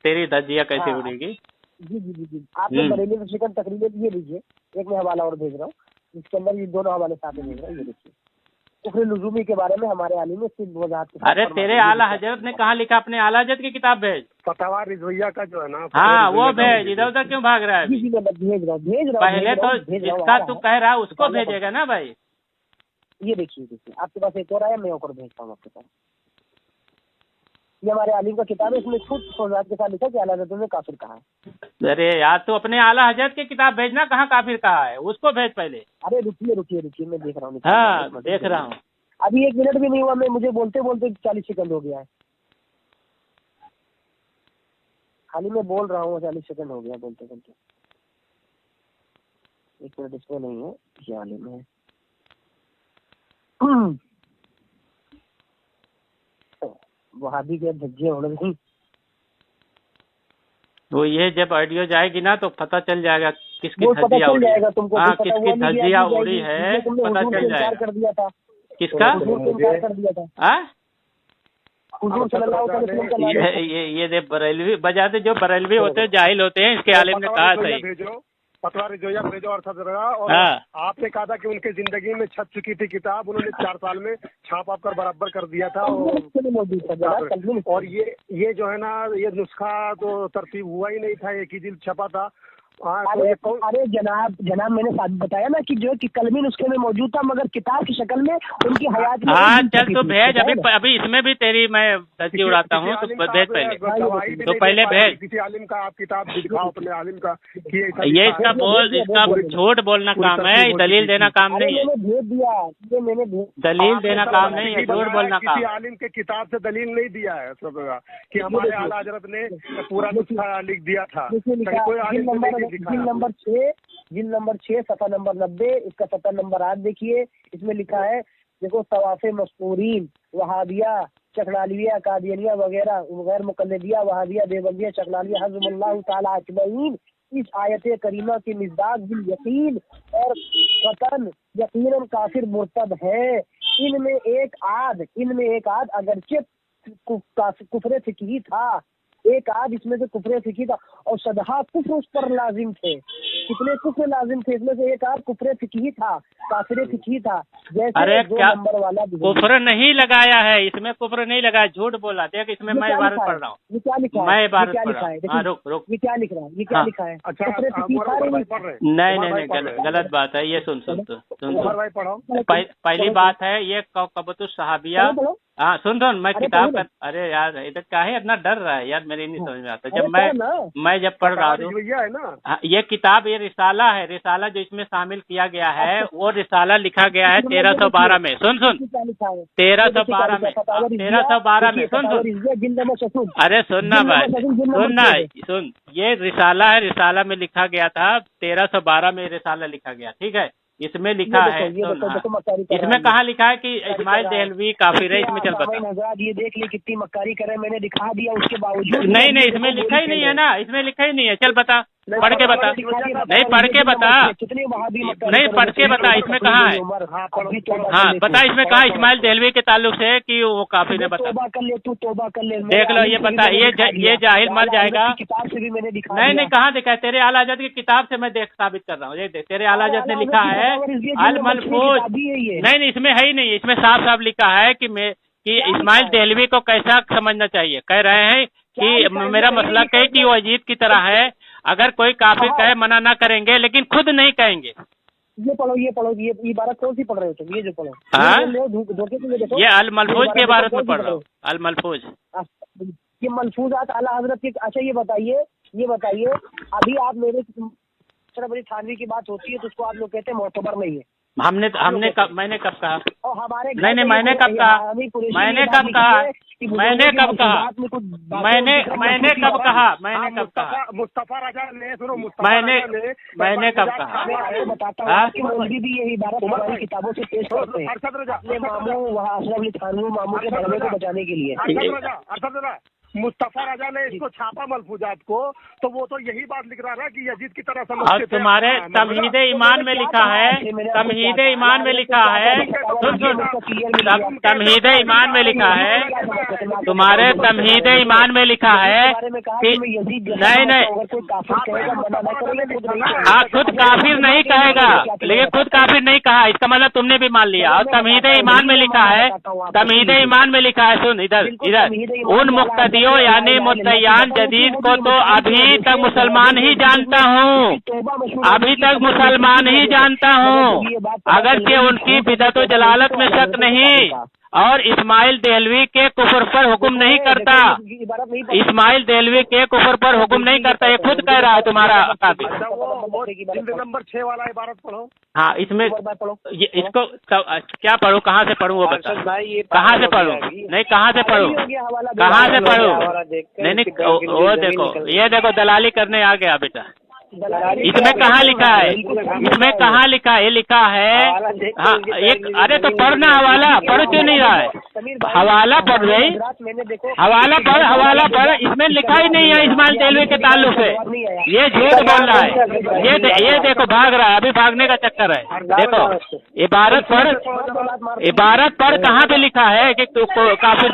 तेरी धज्जियाँ कैसे उड़ेगी। जी आपने बरेली में शिकन तकरीबन ये लीजिए, एक मैं हवाला और भेज रहा हूँ, इसके अंदर ये दोनों हवाले साथ में भेज रहा हूँ। ये देखिए, कुफर लुज़ूमी के बारे में हमारे आलिम में सिर्फ वजाहत। अरे तेरे आला हजरत ने कहाँ लिखा? अपने आला हजरत की किताब भेज। फतवा रिज़विया का जो है ना, हाँ वो भेज। इधर उधर क्यों भाग रहा है? भेज रहा हूँ। पहले तो जिसका तू कह रहा है उसको भेजेगा ना भाई। ये देखिए आपके पास एक और आया, मैं और भेजता हूँ आपके पास। ये हमारे आलिम का किताब है, इसमें खुद वजाहत के साथ लिखा कि आला हजरत ने काफिर कहा है। अरे यार, तू अपने आला हजरत की किताब भेजना, कहाँ काफिर कहा है उसको भेज पहले। अरे रुकिए, मैं देख रहा हूँ। हाँ देख रहा हूँ। अभी 1 मिनट भी नहीं हुआ, मैं मुझे बोलते 40 सेकंड हो गया है। खाली मैं बोल रहा हूँ, 40 सेकंड हो गया बोलते। 1 मिनट इसमें नहीं है, ये वाले में है। वहाबी के धज्जे उड़ गई। वो ये जब ऑडियो जाएगी ना तो पता चल जाएगा किसकी धज्जियाँ उड़ी है। हाँ, किसकी धज्जियाँ उड़ी है पता चल जाएगा। कर दिया था किसका? कर दिया था। ये दे बरेलवी बजाते, जो बरेलवी होते हैं जाहिल होते हैं, इसके आलिम ने कहा सही। फतवा रिज़विया भेजो और आपने कहा था कि उनके जिंदगी में छप चुकी थी किताब, उन्होंने 4 साल में छाप कर बराबर कर दिया था। और ये जो है ना, ये नुस्खा तो तरतीब हुआ ही नहीं था, एक ही जिल्द छपा था। अरे जनाब मैंने बताया ना कि जो है कि कलमी नुस्खे में मौजूद था, मगर किताब की शक्ल में उनकी हयात में। हाँ चल तो भेज। अभी इसमें भी तेरी मैं धज्जी उड़ाता हूँ, तो भेज पहले। तो पहले भेज। किसी आलिम का आप किताब दिखाओ, अपने आलिम का। ये इसका झूठ बोलना काम है, दलील देना काम नहीं है। भेज दिया मैंने, दलील देना काम नहीं है, झूठ बोलना काम। किसी आलिम के किताब से दलील नहीं दिया है कि हमारे आला हजरत ने पूरा नुस्खा लिख दिया था। जिल नंबर 6 सफ़ा नंबर 90, इसका 70 नंबर 8 देखिए। इसमें लिखा है, देखो, तवाफ़े मस्तूरीन वहाबिया चकलालिया, कादियानिया वगैरह, गैर मुकल्लिदिया, वहाबिया, देवबंदिया, चकलालिया, हज़्बुल्लाह ताला अजमईन इस आयत करीमा की मिज़दाक बिल यकीन और कतन यकीनन काफिर मुर्तद है। इनमें एक आध अगरचे कुफ्र फिक्री था, एक आध इसमें से कुफ्र फिक्री था और सदहा कुफ्र उस पर लाजिम थे। कितने कुफ्र लाजिम थे? इसमें से एक आध कुफ्र फिक्री था, काफिर फिक्री था। जैसे अरे क्या नंबर वाला कुफ्र नहीं लगाया है, इसमें कुफ्र नहीं लगाया, झूठ बोला। देख इसमें मैं इबारत पढ़ रहा हूँ, ये क्या लिखा है? मैं इबारत क्या पढ़ लिखा रहा है? हूँ। रुक ये क्या लिख रहा है? ये क्या लिखा है? अच्छा, नहीं गलत बात है ये। सुन पहली बात है ये कबतु सहाबिया। हाँ सुन मैं किताब का, अरे यार इधर क्या है, इतना डर रहा है यार, मेरी नहीं समझ में आता। जब मैं जब पढ़ रहा हूँ ये किताब, ये रिसाला है, रिसाला जो इसमें शामिल किया गया है वो रिसाला लिखा गया है 1312 में। सुन 1312 में, 1312 में। सुन अरे सुनना भाई, सुन ये रिसाला है, रिसाला में लिखा गया था 1312 में रिसाला लिखा गया, ठीक है। इसमें लिखा है, इसमें कहाँ लिखा है कि इस्माइल देहलवी काफिर है? इसमें चल बता। ये देख ली कितनी मक्कारी करे, मैंने दिखा दिया उसके बावजूद। नहीं इसमें लिखा ही नहीं है ना, इसमें लिखा ही नहीं है। चल बता, पढ़ के बता। नहीं पढ़ के बता, नहीं पढ़ के बता, इसमें कहाँ है? हाँ बता, इसमें कहाँ इस्माइल देहलवी के ताल्लुक से कि वो काफिर है? बता, तौबा कर ले। देख लो ये बता, ये जाहिल मर जाएगा। किताब से भी मैंने दिखा। नहीं कहाँ देखा है? तेरे आला हज़रत की किताब से मैं साबित कर रहा हूँ। देख तेरे आला हज़रत ने लिखा है अल मलफूज। नहीं इसमें है ही नहीं, इसमें साफ साफ लिखा है कि इस्माइल देहलवी को कैसा समझना चाहिए। कह रहे हैं कि मेरा मसला कहे कि वो अजीत की तरह है, अगर कोई काफिर कहे मना ना करेंगे, लेकिन खुद नहीं कहेंगे। ये पढ़ो ये इबारत कौन सी पढ़ रहे हो तुम? ये जो पढ़ो ये अल मलफूज के इबारत में पढ़ रहा हूँ, अल मलफूज। ये मलफूजात आला हजरत के। अच्छा ये बताइए अभी आप मेरे बड़ी थानवी की बात होती है तो उसको आप लोग कहते हैं मोतबर नहीं है। मैंने कब कहा? और हमारे नहीं मैंने कब कहा? मैंने कब कहा? मुस्तफा राजा ने सुनो, मैंने कब कहा? बताता हूँ भी यही इबारत हमारी किताबों से पेश करते हैं। मामू वहाँ अशरफ अली थानवी मामू के बड़े को बचाने के लिए मुस्तफा राजा ने इसको छापा मलफूजात को, तो वो तो यही बात लिख रहा है कि यजीद की तरह समझते थे। और तुम्हारे तमहीद ईमान में लिखा है, तमहीद ईमान में लिखा है, तमहीद ईमान में लिखा है, तुम्हारे तमहीद ईमान में लिखा है कि नहीं हाँ खुद काफिर नहीं कहेगा, लेकिन खुद काफिर नहीं कहा, इसका मतलब तुमने भी मान लिया। और तमहीद ईमान में लिखा है, तमहीद ईमान में लिखा है, सुन इधर उन मुक्तदी यानी मुत्तय्यान जदीद को तो अभी तक मुसलमान ही जानता हूँ, अभी तक मुसलमान ही जानता हूँ, अगर कि उनकी बिदअत व जलालत में शक नहीं, और इस्माइल देहलवी के कुफर पर हुक्म नहीं करता, इस्माइल देहलवी के कुफर पर हुक्म नहीं करता, ये खुद कह रहा है तुम्हारा काफिर। नंबर 6 वाला इबारत पढ़ो। हाँ इसमें इसको क्या पढ़ूँ, कहाँ से पढ़ूँ वो बता, कहाँ से पढ़ूँ? नहीं कहाँ से पढ़ूँ, कहाँ से पढ़ूँ? नहीं वो देखो, ये देखो दलाली करने आ गया बेटा। इसमें कहाँ लिखा है? इसमें कहाँ लिखा है? ये लिखा है हाँ एक। अरे तो पढ़ना, हवाला पढ़ क्यों नहीं रहा है? हवाला पढ़ रही, हवाला पढ़। इसमें लिखा ही नहीं है इस्माइल देहलवी के ताल्लुक से, ये झूठ बोल रहा है। ये देखो भाग रहा है, अभी भागने का चक्कर है। देखो इबारत पढ़, कहाँ पे लिखा है कि काफिर